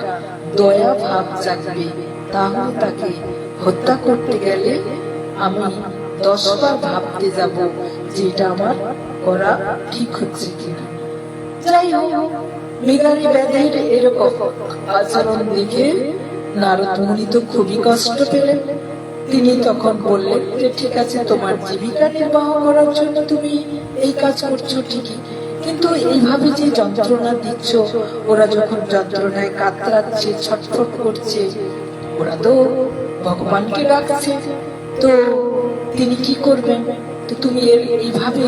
দয়া ভাব জাগবে। তাহলে তাকে হত্যা করতে গেলে আমি 10 বার ভাবতে যাব যে এটা আমার করা ঠিক হচ্ছে কিনা। যাই হোক, মৃগারী ব্যাধের এরকম আচরণ দেখে নারদ মুনি তো খুবই কষ্ট পেলেন। তিনি তখন বললেন যে ঠিক আছে, তোমার জীবিকা নির্বাহ করার জন্য তুমি এই কাজ করছো ঠিকই, কিন্তু এইভাবে যে যন্ত্রণা দিচ্ছ, ওরা যখন যন্ত্রণায় কাতরাচ্ছে, ছটফট করছে, ওরা তো ভগবানকে ডাকছে, তো তিনি কি করবেন? তো তুমি এইভাবে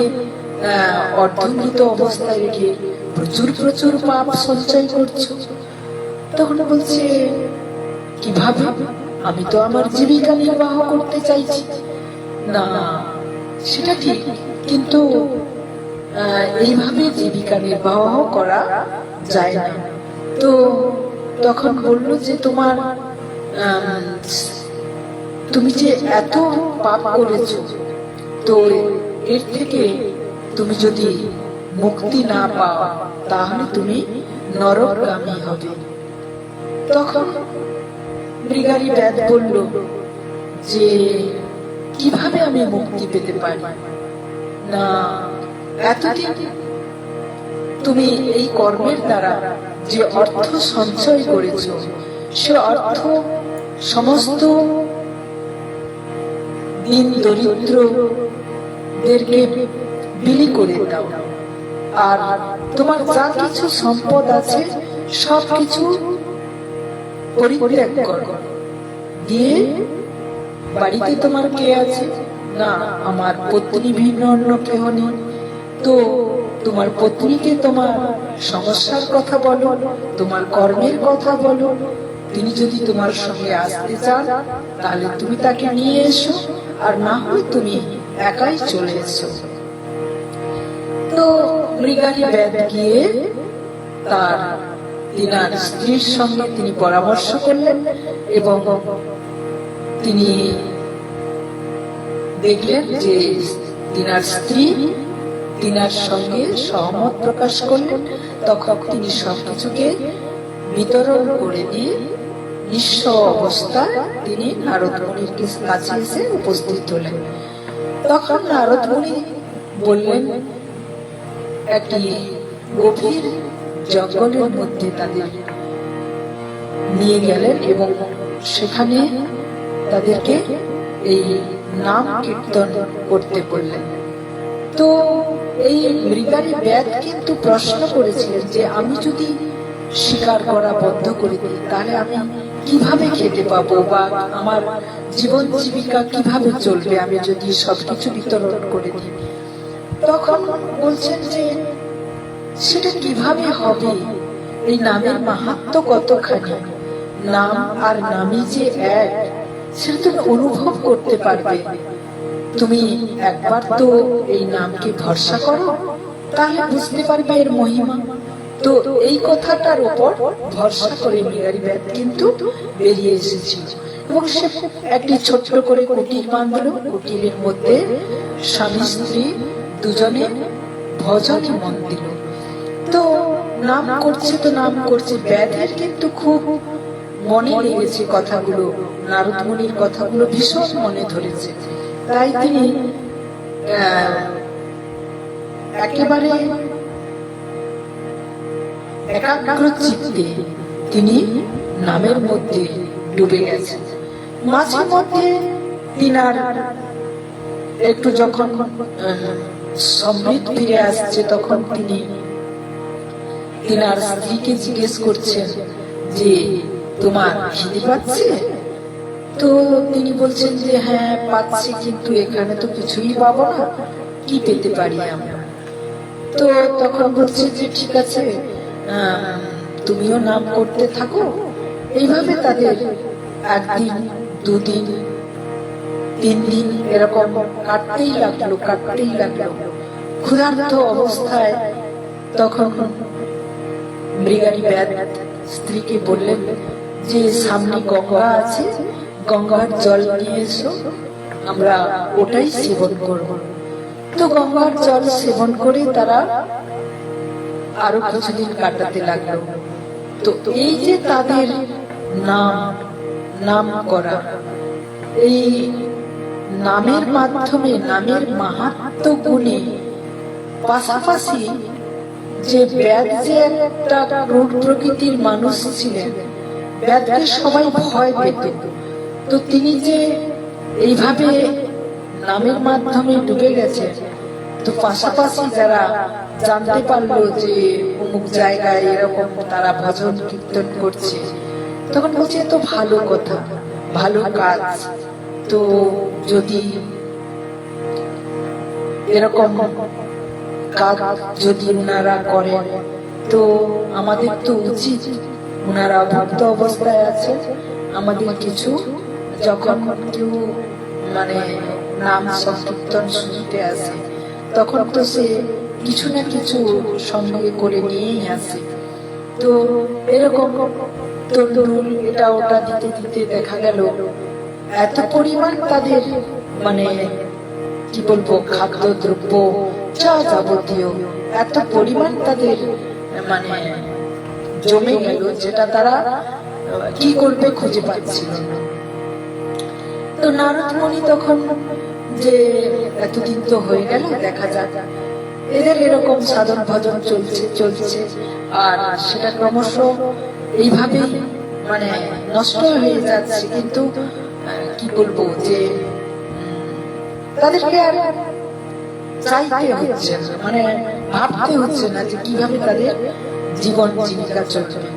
অর্ধমৃত অবস্থায় রেখে প্রচুর প্রচুর পাপ সঞ্চয় করছো। তখন বলছে, কিভাবে? আমি তো আমার জীবিকা নির্বাহ করতে চাইছি। না, সেটা ঠিক, কিন্তু এইভাবে জীবিকা নির্বাহ করা যায় না। তো তখন বলল যে তুমি যে এত পাপ করেছো, তো এর থেকে তুমি যদি মুক্তি না পাও তাহলে তুমি নরকগামী হবে। তখন মৃগারী ব্যাধ বলল যে কিভাবে আমি মুক্তি পেতে পারি? না, এতদিন তুমি এই কর্মের দ্বারা যে অর্থ সঞ্চয় করেছ, সে অর্থ সমস্ত দিন দরিদ্রদেরকে বিলি করে দাও, আর তোমার যা কিছু সম্পদ আছে সবকিছু পরিত্যাগ করো। দিয়ে বাড়িতে তোমার কে আছে? না, আমার পত্নী ভিন্ন অন্য কেহ নেই। তো তোমার পত্নীকে তোমার সমস্যার কথা বলো, তোমার কর্মের কথা বলো। তিনি যদি তোমার সঙ্গে আসতে চান তাহলে তুমি তাকে নিয়ে এসো, আর না হলে তুমি একাই চলে এসো। তো মৃগারী ব্যাধ গিয়ে তিনার স্ত্রীর সঙ্গে তিনি পরামর্শ করলেন এবং তিনি দেখলেন যে তিনার স্ত্রী তিনার সঙ্গে সহমত প্রকাশ করলেন। তখন তিনি সবকিছুকে বিতরণ করে দিয়ে নিঃস্ব অবস্থায় তিনি নারদ মুনির কাছে এসে উপস্থিত হলেন। তখন নারদ মুনি বললেন, একটি গভীর জঙ্গলের মধ্যে তাদের নিয়ে গেলেন এবং সেখানে তাদেরকে এই নাম কীর্তন করতে বললেন। তো এই মৃগারী ব্যাধ কিন্তু প্রশ্ন করেছিলেন যে আমি যদি শিকার করা বন্ধ করে দিই তাহলে আমি কিভাবে খেতে পাবো, বা আমার জীবন জীবিকা কিভাবে চলবে আমি যদি সবকিছু বিতরণ করে দিই? তখন বলছেন যে সেটা কিভাবে হবে? এই নামের মাহাত্ম্য কতখানি, নাম আর নামই যে এক, সেটা তুমি অনুভব করতে পারবে। তুমি একবার তো এই নামকে ভরসা করো, তাহলে বুঝতে পারবে এর মহিমা। তো এই কথাটার উপর ভরসা করে মৃগারী ব্যাধ কিন্তু বেরিয়ে এসেছিল এবং সে একটি ছোট্ট করে কুটির বাঁধল। কুটিরের মধ্যে স্বামী স্ত্রী দুজনে ভজনে মন দিল। তো নাম করছে তো নাম করছে, ব্যাধের কিন্তু খুব মনে লেগেছে কথাগুলো, নারদ মুনির কথাগুলো ভীষণ মনে ধরেছে। তাই তিনি একেবারে একাগ্র চিত্তে তিনি নামের মধ্যে ডুবে গেছেন। মাঝে মধ্যে তিনার একটু যখন সমৃদ্ধ ফিরে আসছে তখন তিনি তিনার স্ত্রীকে জিজ্ঞেস করছেন যে তোমার খিদে পাচ্ছে? তো তিনি বলছেন যে হ্যাঁ পাচ্ছি, কিন্তু এখানে তো কিছুই পাবো না, কি পেতে পারি আমরা? তো তখন বলছে যে ঠিক আছে, তুমিও নাম করতে থাকো। এইভাবে তাদের একদিন, দুদিন, 3 দিন এরকম কাটতেই লাগলো। ক্ষুধার্ত অবস্থায় তখন মৃগারী ব্যাধ স্ত্রীকে বললেন যে সামনে গঙ্গা আছে, গঙ্গার জল নিয়ে এসো, আমরা ওটাই সেবন করব। তো গঙ্গার জল সেবন করে তারা আরো কিছুদিন কাটাতে লাগলো। তো এই যে তাদের নাম করা, এই নামের মাধ্যমে, নামের মাহাত্ম্য গুণে, পাশাপাশি যে ব্যাধ যে একটা ক্রূর প্রকৃতির মানুষ ছিলেন, ব্যাধকে সবাই ভয় পেত। তো তিনি যে এইভাবে নামের মাধ্যমে ডুবে গেছে, তো পাশাপাশি যারা জানতে পারলো যে অমুক জায়গায় এরকম তারা ভজন কীর্তন করছে, তখন বলছে তো ভালো কথা, ভালো কাজ। তো যদি এরকম কাজ যদি ওনারা করেন, তো আমাদের তো উচিত, ওনারা ভক্ত অবস্থায় আছে, আমাদের কিছু যখন কেউ মানে নাম সংকীর্তন শুনতে আসে, তখন তো সে কিছু না কিছু সঙ্গে করে নিয়েই আসে। তো এরকম তরুণ এটা ওটা দিতে দিতে দেখা গেল এত পরিমাণ তাদের মানে কি বলবো, খাদ্য দ্রব্য যা যাবতীয় এত পরিমাণ তাদের মানে জমে গেল, যেটা তারা কি করবে খুঁজে পাচ্ছিল না। তো নারদ মুনি তখন যে এতদিন তো হয়ে গেল, দেখা যাক এদের এরকম সাধন ভজন চলছে আর সেটা ক্রমশ এইভাবেই মানে নষ্ট হয়ে যাচ্ছে। কিন্তু কি বলবো যে তাদেরকে আর চাইতে হচ্ছে না, মানে ভাবতে হচ্ছে না যে কিভাবে তাদের জীবন জীবিকা চলবে।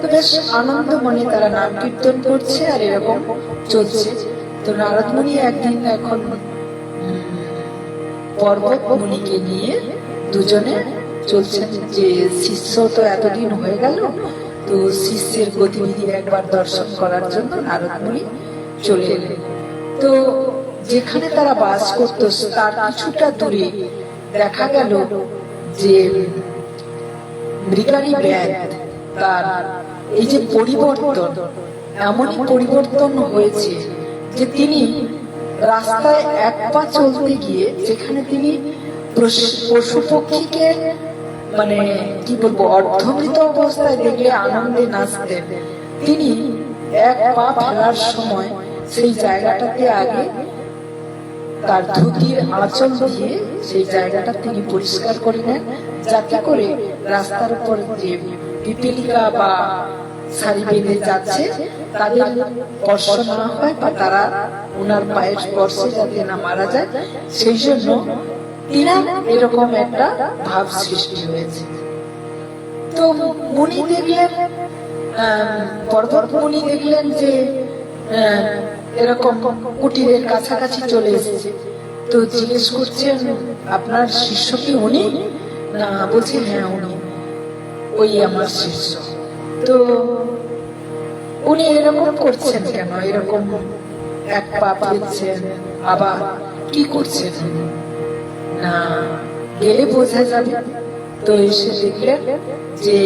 তো বেশ আনন্দ মনে তারা নাম কীর্তন করছে আর এরকম চলছে। তো নারদ মুনি একদিন এখন পর্বত মুনিকে নিয়ে দুজনে চলছেন যে শিষ্য তো এতদিন হয়ে গেল, তো শিষ্যের গতিবিধি একবার দর্শন করার জন্য নারদ মুনি চলে এলেন। তো যেখানে তারা বাস করত তার কিছুটা দূরে দেখা গেল যে মৃগারী ব্যাধ, তার এই যে পরিবর্তন, এমনই পরিবর্তন হয়েছে যে তিনি রাস্তায় এক পা চলতে গিয়ে, যেখানে তিনি পশু পক্ষীকে মানে কি বলবো অর্ধমৃত অবস্থায় দেখলে আনন্দে নাচতেন, তিনি এক পা ফেলার সময় সেই জায়গাটাতে আগে তার ধুতির আঁচল দিয়ে সেই জায়গাটা তিনি পরিষ্কার করে নেন, যাতে করে রাস্তার উপর যে পিপীলিকা বা সারি বেঁধে যাচ্ছে তাদের স্পর্শ না হয় বা তারা ওনার পায়ের স্পর্শে যাতে না মারা যায়, সেই জন্য তিনার এরকম একটা ভাব সৃষ্টি হয়েছে। তো মুনি দেখলেন, পর্বত মুনি দেখলেন যে এরকম কুটিরের কাছাকাছি চলে এসেছে। তো জিজ্ঞেস করছেন আপনার শিষ্য কি উনি? না, বলছে হ্যাঁ উনি, ওই আমার শিষ্য। তো উনি এরকম করছেন কেন, এরকম এক পা ফেলছেন, আবার কি করছেন? না, গেলে বোঝা যাবে। তো এসে দেখলেন যে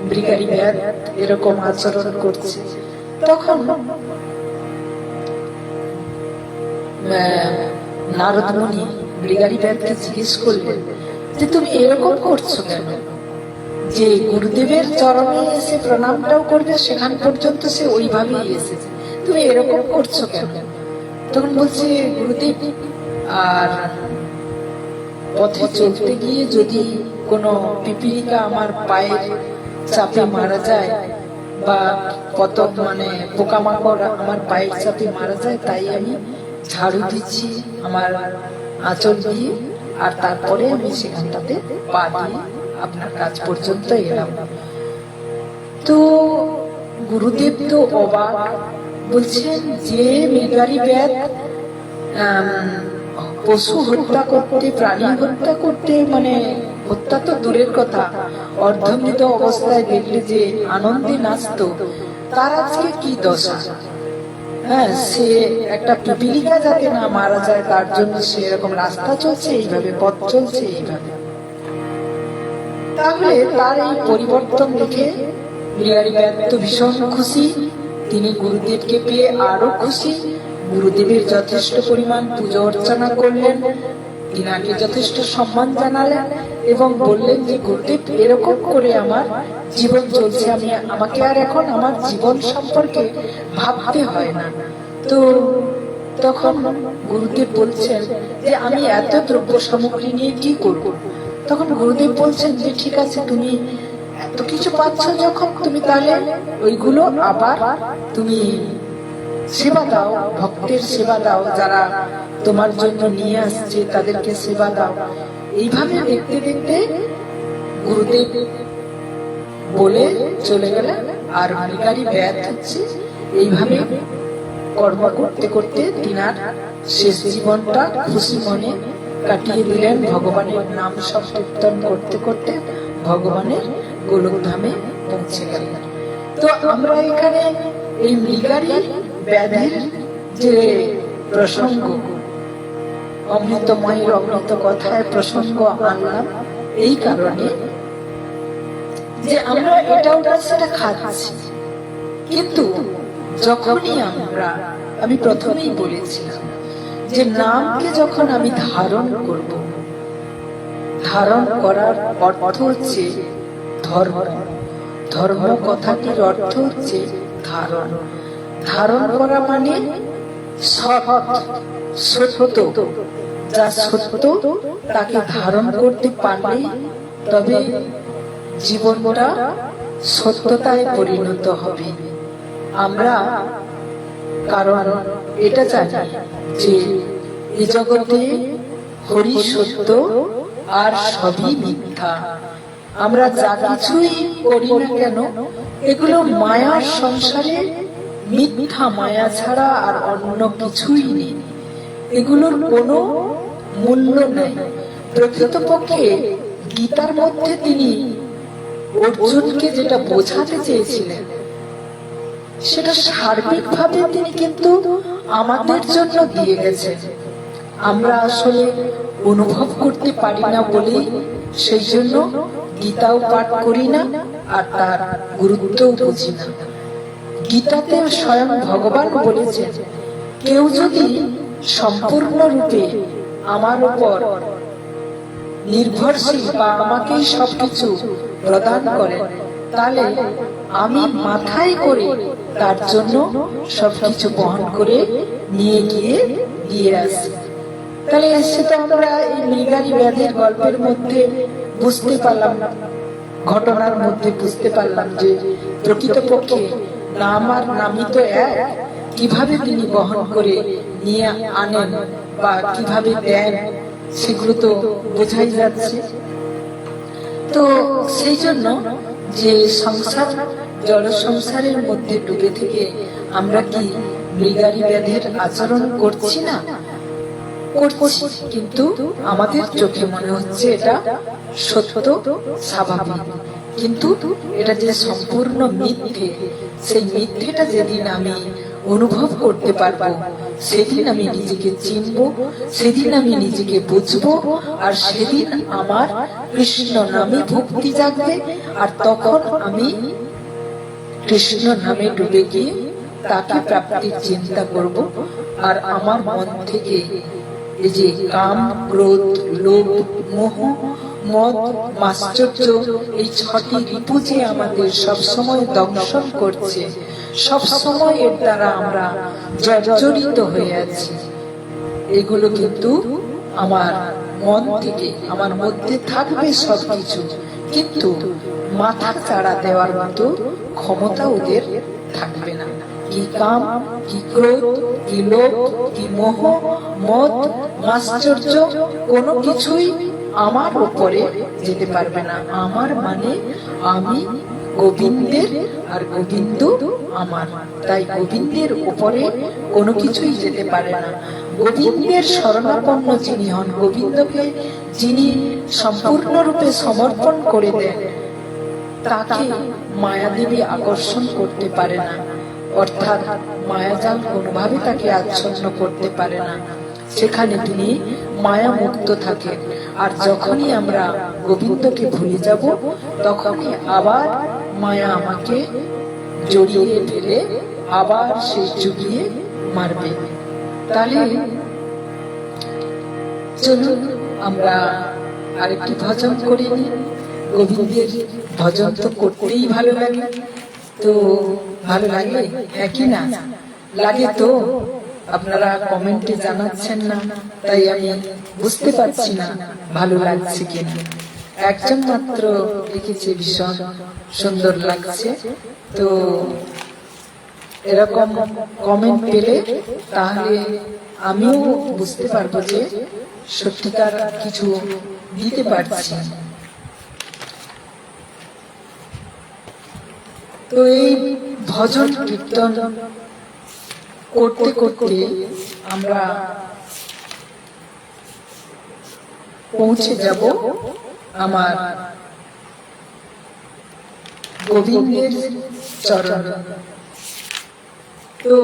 মৃগারী ব্যাধ এরকম আচরণ করছে। তখন নারদ মুনি মৃগারী ব্যাধকে জিজ্ঞেস করলেন যে তুমি এরকম করছো কেন? যে গুরুদেবের চরণে এসে প্রণামটাও করবে সেখান পর্যন্ত সে ওইভাবেই এসেছে, তুমি এরকম করছো কেন? তখন বলছে গুরুদেব, আর পথে চলতে গিয়ে যদি কোনো পিপীলিকা আমার পায়ে চাপে মারা যায় বা কত মানে পোকামাকড় আমার পায়ের চাপে মারা যায়, তাই আমি ঝাড়ু দিচ্ছি আমার আঁচল দিয়ে, আর তারপরে আমি সেখানটাতে পা দিয়ে আপনার কাজ পর্যন্ত এলাম। তো গুরুদেব তো অবাক, বলছেন যে মৃগারী ব্যাধ পশু হত্যা করতে, প্রাণী হত্যা করতে, মানে হত্যা তো দূরের কথা, অর্ধমৃত অবস্থায় দেখলে যে আনন্দে নাচতো, তার আজকে কি দশা? হ্যাঁ, সে একটা পিপিলিকা যাতে না মারা যায় তার জন্য সে এরকম রাস্তা চলছে এইভাবে, পথ চলছে এইভাবে। তাহলে তার এই পরিবর্তন দেখে মৃগারী ব্যাধ তো ভীষণ খুশি, তিনি গুরুদেবকে পেয়ে আরো খুশি। গুরুদেবের যথেষ্ট পরিমাণ পুজো অর্চনা করলেন, তিনাকে যথেষ্ট সম্মান জানালেন এবং বললেন যে গুরুদেব এরকম করে আমার জীবন চলছে, আমাকে আর এখন আমার জীবন সম্পর্কে ভাবতে হয় না। তো তখন গুরুদেব বলছেন যে আমি এত দ্রব্য সামগ্রী নিয়ে কি করব? তখন গুরুদেব বলছেন যে ঠিক আছে, তুমি এত কিছু পাচ্ছ যখন, তুমি তাহলে ওইগুলো আবার তুমি সেবা দাও, ভক্তের সেবা দাও, যারা তোমার জন্য নিয়ে আসছে তাদেরকে সেবা দাও। এইভাবে দেখতে দেখতে গুরুদেব বলে চলে গেলেন। আর মৃগারী ব্যাধ হচ্ছে এইভাবে কর্ম করতে করতে তিনার শেষ জীবনটা খুশি মনে কাটিয়ে দিলেন। ভগবানের নাম সংকীর্তন করতে করতে ভগবানের গোলকধামে পৌঁছে গেলেন। তো আমরা এখানে এই মৃগারী ব্যাধির যে প্রসঙ্গ, অমৃতময়ের অমৃত কথায় প্রসঙ্গ আনলাম এই কারণে যে আমরা এটা ওটা সেটা খাচ্ছি, কিন্তু যখনই আমি প্রথমেই বলেছিলাম যে নামকে যখন আমি ধারণ করব, ধারণ করার অর্থ হচ্ছে ধর্ম। ধর্ম কথাটির অর্থ হচ্ছে ধারণ। ধারণ করা মানে সত্য, যা সত্য তাকে ধারণ করতে পারলে তবে জীবনটা সত্যতায় পরিণত হবে। আমরা কারণ এটা জানি যে এই জগতে হরি সত্য আর সবই মিথ্যা। আমরা যা কিছুই করি না কেন এগুলো মায়ার সংসারে মিথ্যা, মায়া ছাড়া আর অন্য কিছুই নেই, এগুলোর কোনো মূল্য নেই। প্রকৃতপক্ষে গীতার মধ্যে তিনি অর্জুনকে যেটা বোঝাতে চেয়েছিলেন সেটা সার্বিকভাবে তিনি কিন্তু আমাদের জন্য দিয়ে গেছেন। আমরা আসলে অনুভব করতে পারি না বলে সেই জন্য গীতাও পাঠ করি না আর তার গুরুত্বও বুঝি না। গীতাতে স্বয়ং ভগবান বলেছেন, কেউ যদি সম্পূর্ণরূপে আমার উপর নির্ভরশীল বা আমাকেই সবকিছু প্রদান করে, তাহলে আমি মাথায় করে তার জন্য সবকিছু বহন করে নিয়ে গিয়ে দিয়ে আসি। তাহলে সেটা আমরা এই মৃগারী ব্যাধির গল্পের মধ্যে বুঝতে পারলাম, ঘটনার মধ্যে বুঝতে পারলাম যে প্রকৃতপক্ষে নাম আর নামই তো এক, কিভাবে তিনি বহন করে নিয়ে আনেন বা কিভাবে দেন সেগুলো তো বোঝাই যাচ্ছে। তো সেই জন্য যে সংসার, জল সংসারের মধ্যে ডুবে থেকে আমরা কি মৃগারী ব্যাধির আচরণ করছি না? করছি, কিন্তু আমাদের চোখে মনে হচ্ছে এটা সত্য, স্বাভাবিক, কিন্তু এটা যে সম্পূর্ণ মিথ্যে, সেই মিথ্যেটা যেদিন আমি অনুভব করতে পারবো সেদিন আমি নিজেকে চিনবো, সেদিন আমি নিজেকে বুঝবো, আর সেদিন আমার কৃষ্ণ নামে ভক্তি জাগবে, আর তখন আমি কৃষ্ণ নামে ডুবে গিয়ে তাকে প্রাপ্তির চিন্তা করব। আর আমার মন থেকে এই যে কাম, ক্রোধ, লোভ, মোহ, মদ, মাশ্চর্য, এই ছটি রিপু যে আমাদের সবসময় দংশন করছে, সবসময় এর দ্বারা আমরা জর্জরিত হয়ে আছি, এগুলো কিন্তু আমার মন থেকে আমার মধ্যে থাকবে সবকিছু, কিন্তু মাথা চাড়া দেওয়ার মতো ক্ষমতা ওদের থাকবে না। কি কাম, কি ক্রোধ, কি লোভ, কি মোহ, মদ, মাশ্চর্য, কোনো কিছুই আমার উপরে যেতে পারবে না। আমার মানে আমি গোবিন্দের, আর গোবিন্দ আমার। তাই গোবিন্দের উপরে কোনো কিছুই যেতে পারে না। গোবিন্দের শরণাপন্ন যিনি হন, গোবিন্দকে যিনি সম্পূর্ণরূপে সমর্পণ করে দেন, তাকে মায়াদেবী আকর্ষণ করতে পারে না, অর্থাৎ মায়াজাল কোনোভাবে তাকে আচ্ছন্ন করতে পারে না। সেখানে তিনি মায়া মুক্ত থাকেন। আর যখনই আমরা গোবিন্দকে ভুলে যাব, তখনই আবার মায়া আমাকে জড়িয়ে ফেলে আবার সে চুবিয়ে মারবে। তাহলে চলুন আমরা আরেকটি ভজন করে নিই। গোবিন্দের ভজন তো করতেই ভালো লাগে, তো ভালো লাগে, হ্যাঁ কি না লাগে? তো আপনারা কমেন্টে জানাচ্ছেন না, তাই আমি বুঝতে পারছি না ভালো লাগছে কিনা। একজন মাত্র লিখেছে ভীষণ সুন্দর লাগছে। তো এরকম কমেন্ট পেলে তাহলে আমিও বুঝতে পারবো যে সত্যিকার কিছু দিতে পারছি। তো এই ভজন কীর্তন করতে করতে আমরা পৌঁছে যাব আমার গোবিন্দের চরণ। তো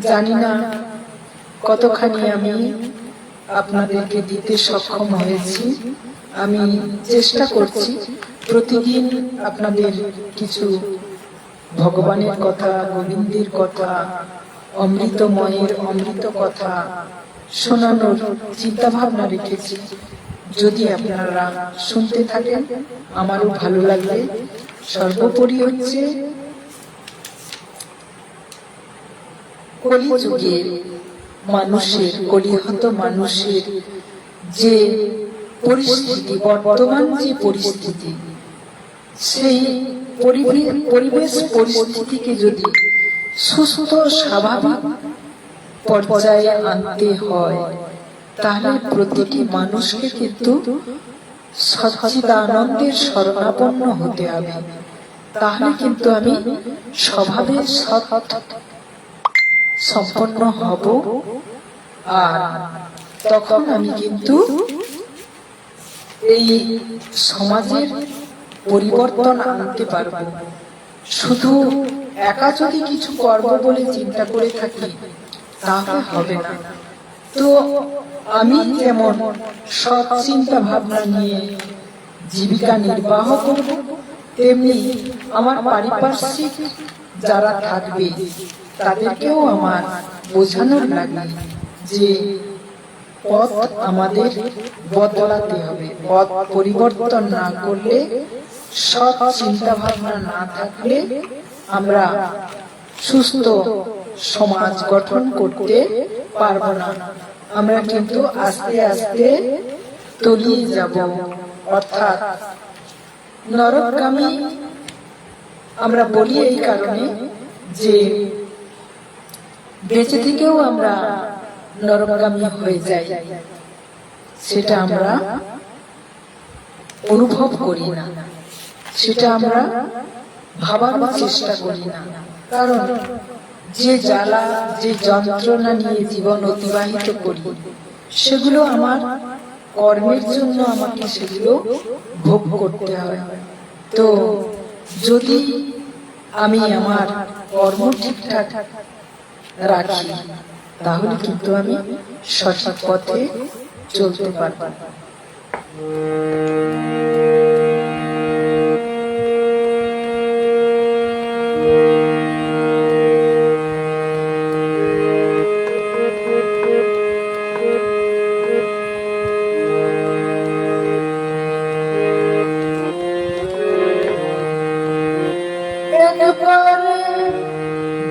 জানি না কতখানি আমি আপনাদেরকে দিতে সক্ষম হয়েছি। আমি চেষ্টা করছি প্রতিদিন আপনাদের কিছু ভগবানের কথা, গোবিন্দের কথা, অমৃতময়ের অমৃত কথা শোনানোর চিন্তা ভাবনা রেখেছি। যদি আপনারা শুনতে থাকেন আমারও ভালো লাগবে। সর্বোপরি হচ্ছে কলিযুগের মানুষের, কলিহত মানুষের যে পরিস্থিতি, বর্তমান যে পরিস্থিতি, সেই পরিবেশ পরিস্থিতিকে যদি সুস্থ স্বাভাবিক পর্যায়ে আনতে হয়, তাহলে প্রতিটি মানুষকে কিন্তু সচ্চিদানন্দের শরণাপন্ন হতে হবে। তাহলে কিন্তু আমি স্বভাবে সৎ সম্পন্ন হব, আর তখন আমি কিন্তু এই সমাজের পরিবর্তন আনতে পারব। শুধু একা যদি কিছু করব বলে চিন্তা করে থাকি তাহলে হবে না। তো আমি যেমন সৎ চিন্তা ভাবনা নিয়ে জীবিকা নির্বাহ করব, তেমনি আমার পারিপার্শ্বিক যারা থাকবে তাদেরকেও আমার বোঝানোর লাগে যে পথ আমাদের বদলাতে হবে। পথ পরিবর্তন না করলে, সৎ চিন্তা ভাবনা না থাকলে আমরা সুস্থ সমাজ গঠন করতে পারবো না। আমরা কিন্তু আস্তে আস্তে তলিয়ে যাব, অর্থাৎ নরকগামী আমরা বলি এই কারণে যে বেঁচে থেকেও আমরা নরকগামী হয়ে যাই, সেটা আমরা অনুভব করি না, সেটা আমরা ভাবারও চেষ্টা করি না। কারণ যে জ্বালা, যে যন্ত্রণা নিয়ে জীবন অতিবাহিত করি, সেগুলো আমার কর্মের জন্য আমাকে সেগুলো ভোগ করতে হয়। তো যদি আমি আমার কর্ম ঠিকঠাক রাখি, তাহলে কিন্তু আমি সঠিক পথে চলতে পারব।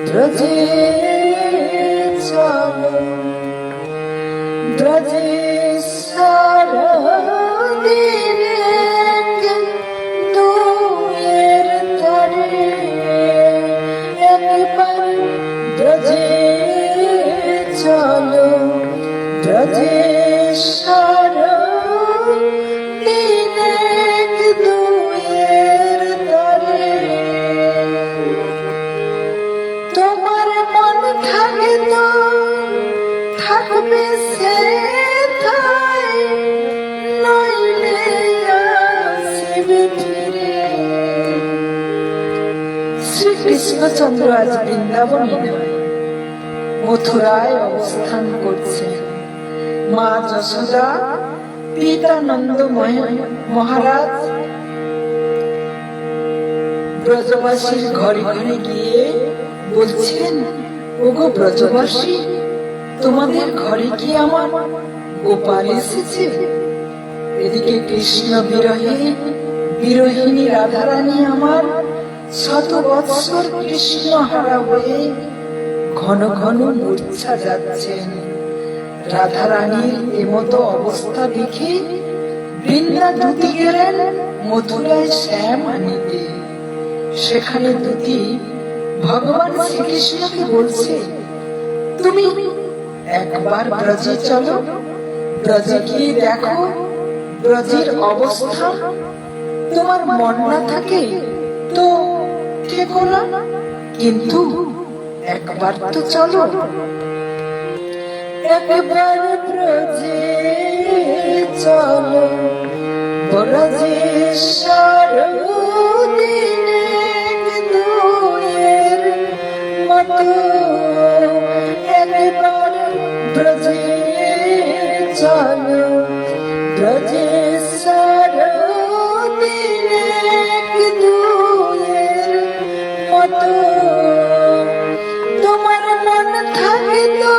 ব্রজে চলো, ব্রজে সারাদিনে দুয়ের তরে, একবার ব্রজে চলো, ব্রজে সারাদিনে দুয়ের তরে। তো থাকবে সেথায়, নইলে আসিবে ফিরে। শ্রীকৃষ্ণচন্দ্র আজ বৃন্দাবনে নয়, মথুরায় অবস্থান করছেন। মা যশোদা, পিতা নন্দ মহারাজ ব্রজবাসীর ঘরে ঘরে গিয়ে বলছেন, ওগো ব্রজবাসী, তোমাদের ঘরে কি আমার গোপাল এসেছে? এদিকে কৃষ্ণ বিরহে বিরহিনী রাধারানী আমার শত বৎসর কৃষ্ণ হারা হয়ে ঘন ঘন মূর্ছা যাচ্ছেন। রাধারানীর এমতো অবস্থা দেখে বৃন্দা দ্যুতি গেলেন মথুরায় শ্যাম আনিতে। সেখানে দ্যুতি ভগবান শ্রীকৃষ্ণকে বলছে, তুমি একবার ব্রজে চলো, ব্রজে গিয়ে দেখো ব্রজের অবস্থা। তোমার মন না থাকে তো থেকো না, কিন্তু একবার তো চলো। একবার ব্রজে চলো, ব্রজেশ্বর দিনে দুয়ের মতো। একবার ব্রজে চলো, ব্রজেশ্বর দিনে দুয়ের মতো। তোমার মন থাকে তো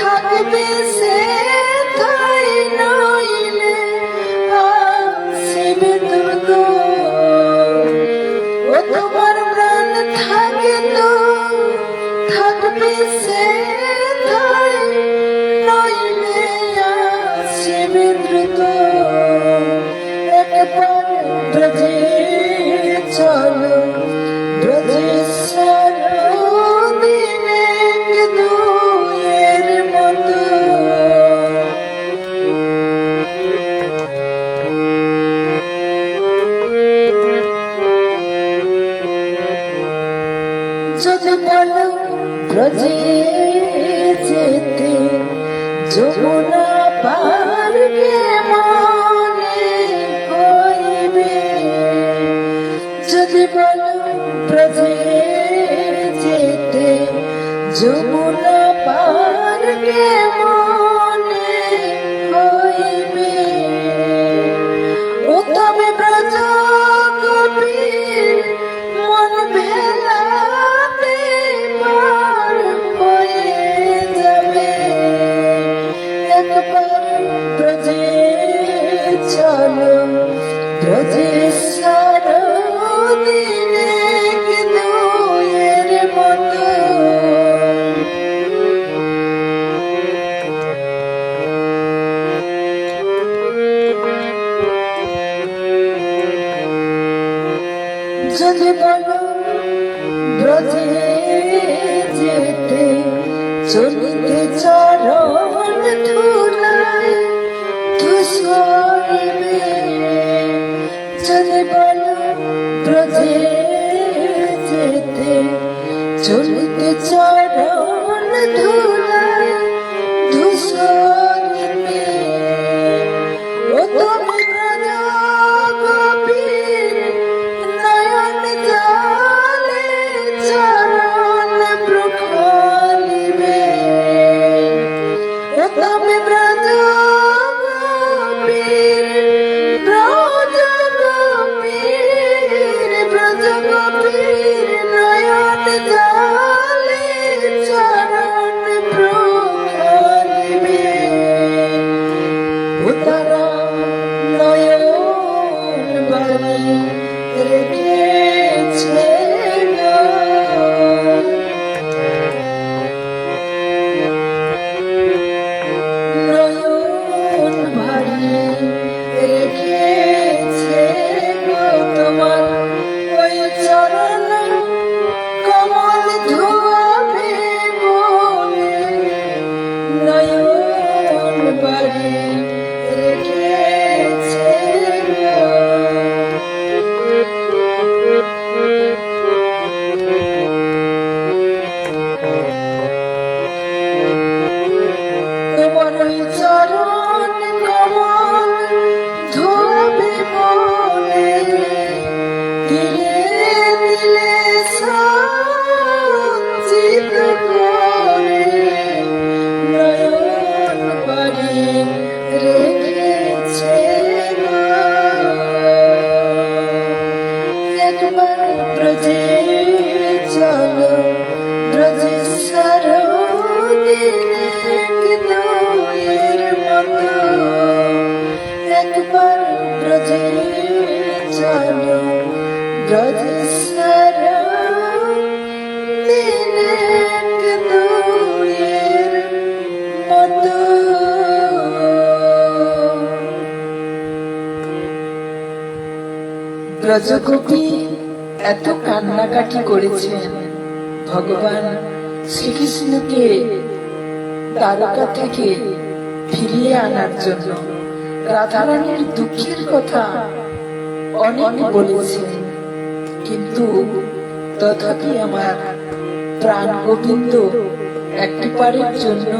থাকবে সেথায়, নইলে আসিবে দ্রুত। ও তোমার প্রাণ থাকে তো থাকবে সেথায়, নইলে আসিবে দ্রুত। একবার ব্রজে চলো, ব্রজেশ্বর দিনে দুয়ের মতো। যদি বলো ব্রজে যেতে, যমুনা পার মনে হইবে। যদি বলো ব্রজে যেতে, যমুনা পার মনে হইবে। ও তবে ব্রজ গোপীর মন ভেলাতে পার হয়ে যাবে। একবার ব্রজে চলো, ব্রজেশ্বর দিনে দুয়ের মতো। যদি বলো ব্রজে যেতে, চলিতে চরণ ধুলায় ধূসরিবে। যদি বলো ব্রজে যেতে, চলিতে চরণ ধুলায় ধূসরিবে। ও তুমি ব্রজ গোপীর নয়ন জলে চরণ প্রখলিবে। ও তুমি ব্রজ গোপীর, ব্রজ গোপীর, ব্রজ গোপীর নয়ন জলে চরণ ব্রজে চলো ব্রজ সারা দিন এক দুয়ের মতো। ব্রজগোপী এত কান্নাকাটি করেছেন ভগবান শ্রীকৃষ্ণকে দ্বারকা থেকে ফিরিয়ে আনার জন্য। রাধারানীর দুঃখের কথা অনেক বলেছেন, কিন্তু তথাপি আমার প্রাণ গোবিন্দ একটি পারের জন্য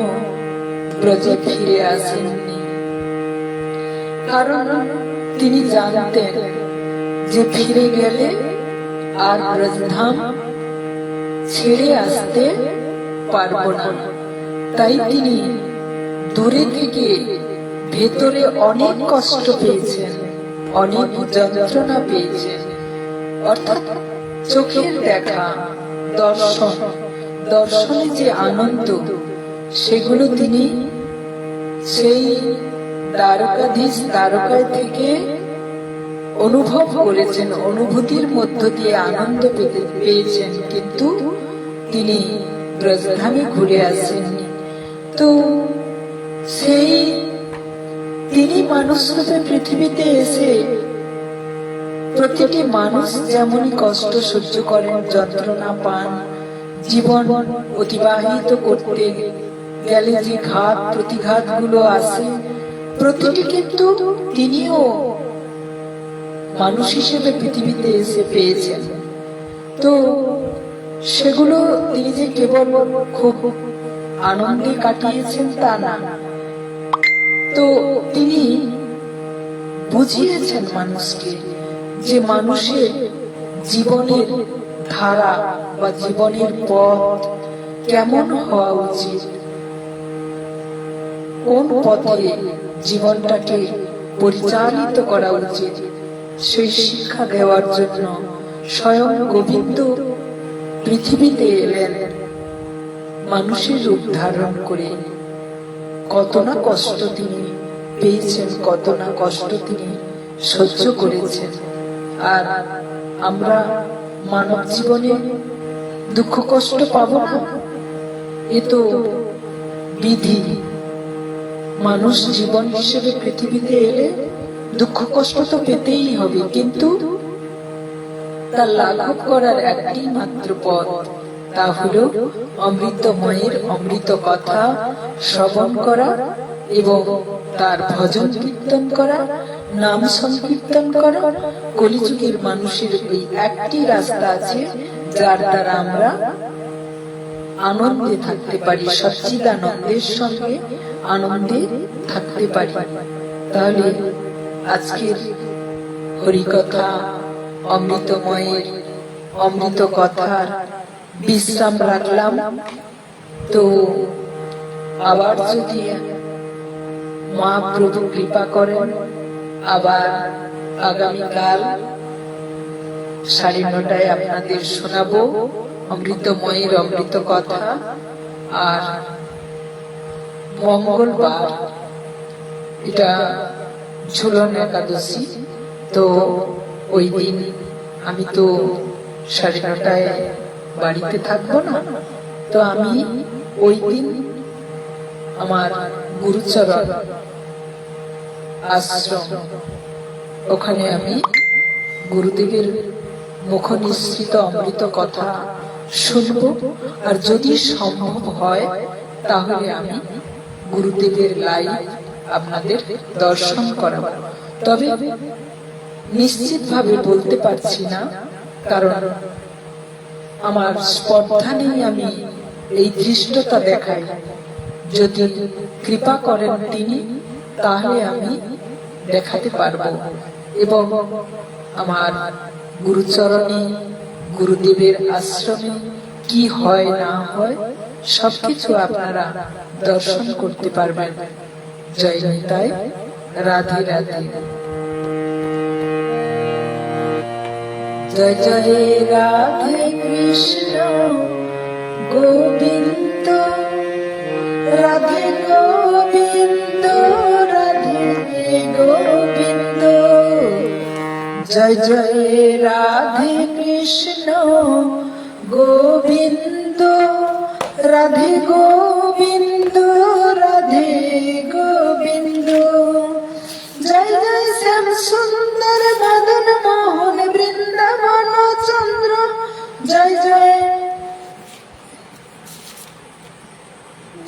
ব্রজে ফিরে আসেননি। কারণ তিনি জানতেন যে ফিরে গেলে আর ব্রজধাম ছেড়ে আসতে পারব না। তাই তিনি দূরে থেকে ভেতরে অনেক কষ্ট পেয়েছেন, অনেক যন্ত্রণা পেয়েছেন। অর্থাৎ চোখের দেখা, দর্শনে যে আনন্দ, সেগুলো তিনি সেই দ্বারকাধীশ দ্বারকায় থেকে অনুভব করেছেন, অনুভূতির মধ্য দিয়ে আনন্দ পেয়েছেন, কিন্তু তিনি ব্রজধামে ঘুরে আসেননি। তো সেই তিনি মানুষ রূপে পৃথিবীতে এসে প্রতিটি মানুষ যেমনই কষ্ট সহ্য করেন, যন্ত্রণা পান, জীবন অতিবাহিত করতে গেলে যে ঘাত প্রতিঘাত গুলো আসে, প্রতিটি কিন্তু তিনিও মানুষ হিসেবে পৃথিবীতে এসে পেয়েছেন। তো সেগুলো তিনি যে কেবল খুব আনন্দে কাটিয়েছেন তা না, তো তিনি বুঝিয়েছেন মানুষকে যে মানুষের জীবনের ধারা বা জীবনের পথ কেমন হওয়া উচিত, কোন পথে জীবনটাকে পরিচালিত করা উচিত, সেই শিক্ষা দেওয়ার জন্য স্বয়ং গোবিন্দ পৃথিবীতে এলেন মানুষের রূপ ধারণ করে। কত না কষ্ট তিনি পেয়েছেন, কত না কষ্ট তিনি সহ্য করেছেন। আর আমরা মানব জীবনে দুঃখ কষ্ট পাব না, এ তো বিধি। মানুষ জীবন হিসেবে পৃথিবীতে এলে দুঃখ কষ্ট তো পেতেই হবে, কিন্তু তার লাঘব করার একটি মাত্র পথ, তা হলো অমৃতময়ের অমৃত কথা শ্রবণ করা এবং তার ভজন কীর্তন করা, নাম সংকীর্তন করা। কলিযুগের মানুষের এই একটি রাস্তা আছে, যার দ্বারা আমরা আনন্দে থাকতে পারি, সচ্চিদানন্দের সঙ্গে আনন্দে থাকতে পারি। তাহলে আজকের হরিকথা, অমৃতময়ের অমৃত কথার বিশ্রাম রাখলাম। তো আবার যদি মহাপ্রভু কৃপা করেন, আবার আগামীকাল 9:30 আপনাদের শোনাবো অমৃতময়ের অমৃত কথা। আর মঙ্গলবার এটা ঝুলন একাদশী, তো ওই দিন আমি তো 9:30 বাড়িতে থাকবো না, তো আমি ওই দিন আমার গুরুচরণ আশ্রম, ওখানে আমি গুরুদেবের মুখ নিঃসৃত অমৃত কথা শুনব। আর যদি সম্ভব হয় তাহলে আমি গুরুদেবের লাইভ আপনাদের দর্শন করাবো। তবে নিশ্চিতভাবে বলতে পারছি না, কারণ আমার স্পর্ধা নেই, আমি এই ধৃষ্টতা দেখাই। যদি কৃপা করেন তিনি, তাহলে আমি দেখাতে পারবো। এবং আমার গুরুচরণে, গুরুদেবের আশ্রমে কি হয় না হয় সবকিছু আপনারা দর্শন করতে পারবেন। জয় নিতাই, রাধে রাধে। জয় জয় রাধে কৃষ্ণ গোবিন্দ, রাধে গোবিন্দ, রাধে গোবিন্দ। জয় জয় রাধে কৃষ্ণ গোবিন্দ, রাধে গোবিন্দ, রাধে গোবিন্দ। জয় জয় শ্যাম সুন্দর মদন মোহন বৃন্দাবন চন্দ্র, জয় জয়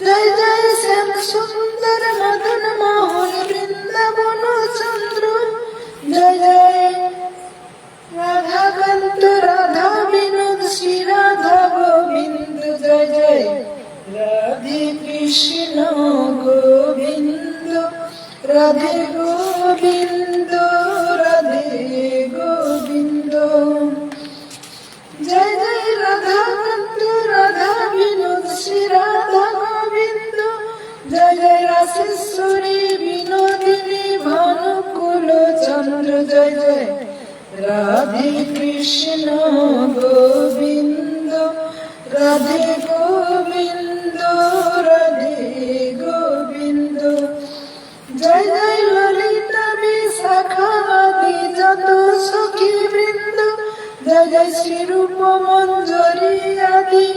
জয় জয় শ্যাম সুন্দর মদন মোহন বৃন্দাবন চন্দ্র, জয় জয় রাধাকান্ত রাধা বিনোদ শ্রী রাধা গোবিন্দ, জয় জয় রাধে কৃষ্ণ গোবিন্দ, রাধে গোবিন্দ, রাধে গোবিন্দ। জয় জয় রাধাকান্ত রাধা বিনোদ শ্রী রাধা গোবিন্দ, জয় জয় রাসেশ্বরী বিনোদিনী ভানুকুল চন্দ্র, জয় জয় রাধে কৃষ্ণ গোবিন্দ, রাধে গোবিন্দ, রাধে গোবিন্দ। জয় জয় ললিতা বিশাখা আদি যত সখী বৃন্দ, জয় জয় শ্রীরূপ মঞ্জরী আদি,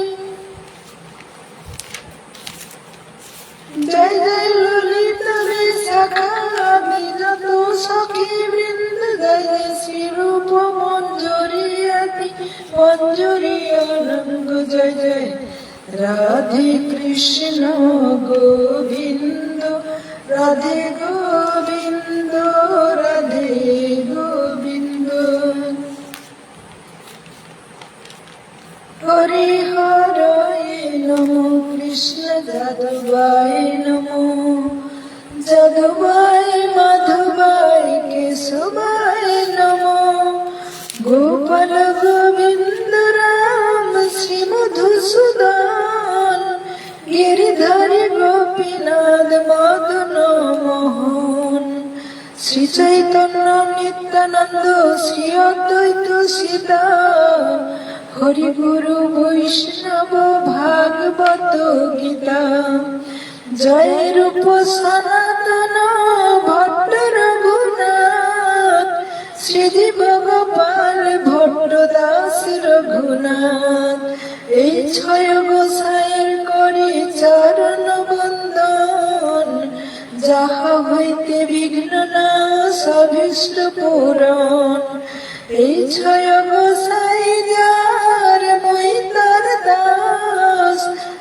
জয় জয় ললিতা বিশাখা আদি যত সখী বৃন্দ, জয় জয় শ্রীরূপ মঞ্জরী আদি মঞ্জরী অনঙ্গ, জয় জয় রাধে কৃষ্ণ গোবিন্দ, রাধে গোবিন্দ, রাধে গোবিন্দ। হরি হরায় নমো কৃষ্ণ যাদবায় নমো, যাদবায় মাধবায় কেশবায় নমো, গোপাল গোবিন্দ রাম শ্রী মধুসূদন, গিরিধারী গোপীনাথ মদন মোহন, শ্রী চৈতন্য নিত্যানন্দ শ্রী অদ্বৈত সীতা, হরি গুরু বৈষ্ণব ভাগবত গীতা, জয় রূপ সনাতন ভট্ট রঘুনাথ, শ্রীজীব গোপাল ভট্ট দাস রঘুনাথ। এই ছয় গোসাইয়ের করি চরণ বন্দন, যাহা হইতে বিঘ্ন নাশ অভীষ্ট পূরণ। এই ছয় গোসাই যার মই তার দাস,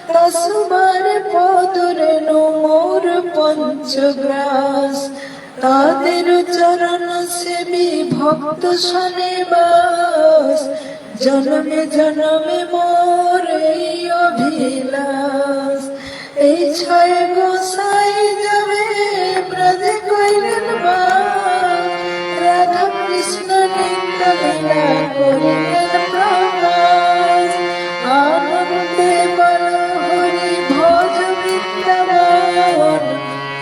তাসবার পদরে মোর পঞ্চগ্রাস, তাদের চরণ সেবী ভক্ত শনিবাস, জনমে জনমে মোর এই অভিলাষ। এই ছয় গোসাই যাবে ব্রজে কইলেন বাস, রাধা কৃষ্ণ নিত্য লীলা করিলেন প্রকাশ, আনন্দে বল হরি ভজ বৃন্দাবন,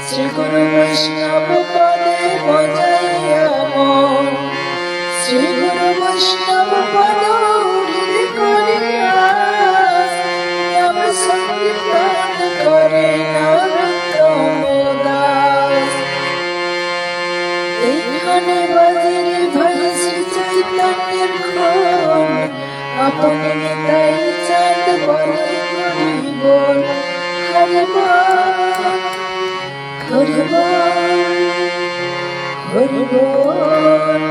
শ্রী গুরু বৈষ্ণব পদে বজাইয়া মন, শ্রী গুরু বৈষ্ণব পদ হৃদয় করিয়া, নাম সংকীর্তন করে নরোত্তম দাস। এইখানে বাজে ভাই শ্রী চৈতন্যের ক্ষণ, আপনি নিতাই চাঁদ বলে হরি বল, হরি বল, হরি বল, হরি বল,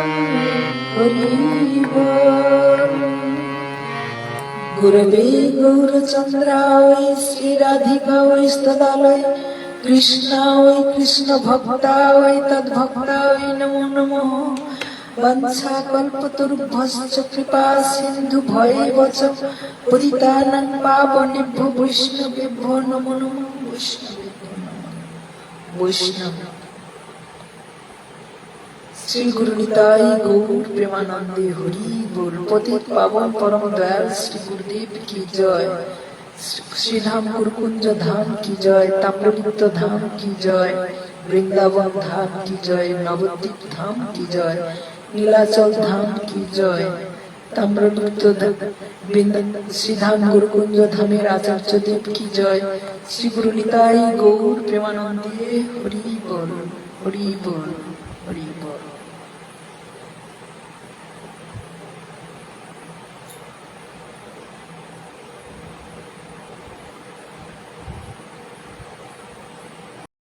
হরি বল। গুরবে গৌরচন্দ্রায় শ্রী রাধিকায় স্তদালয়, কৃষ্ণায় কৃষ্ণ ভক্তায় তদ্ভক্তায় নমো নমঃ। বংশা কল্পতরুভ্যশ্চ কৃপা সিন্ধু ভয়েবচ পতিতানাং পাবনেভ্যো বৈষ্ণবেভ্যো নমো নমঃ। বৈষ্ণবেভ্যো নমঃ। বৈষ্ণব শ্রী গুরু নিতাই গৌর প্রেমানন্দে হরি बोल। पतित पावन परम दयाल श्री गुरुदेव की जय। श्री धाम गुरुकुंज धाम की जय, ताम्रलिप्त धाम की जय, वृंदावन धाम की जय, नवद्वीप धाम की जय, नीलाचल धाम की जय, ताम्रलिप्त श्री धाम गुरुकुंज धामेर आचार्य देव की जय। श्री गुरु निताई गौर प्रेमानंदे हरि बोल, हरि बोल, हरि बोल।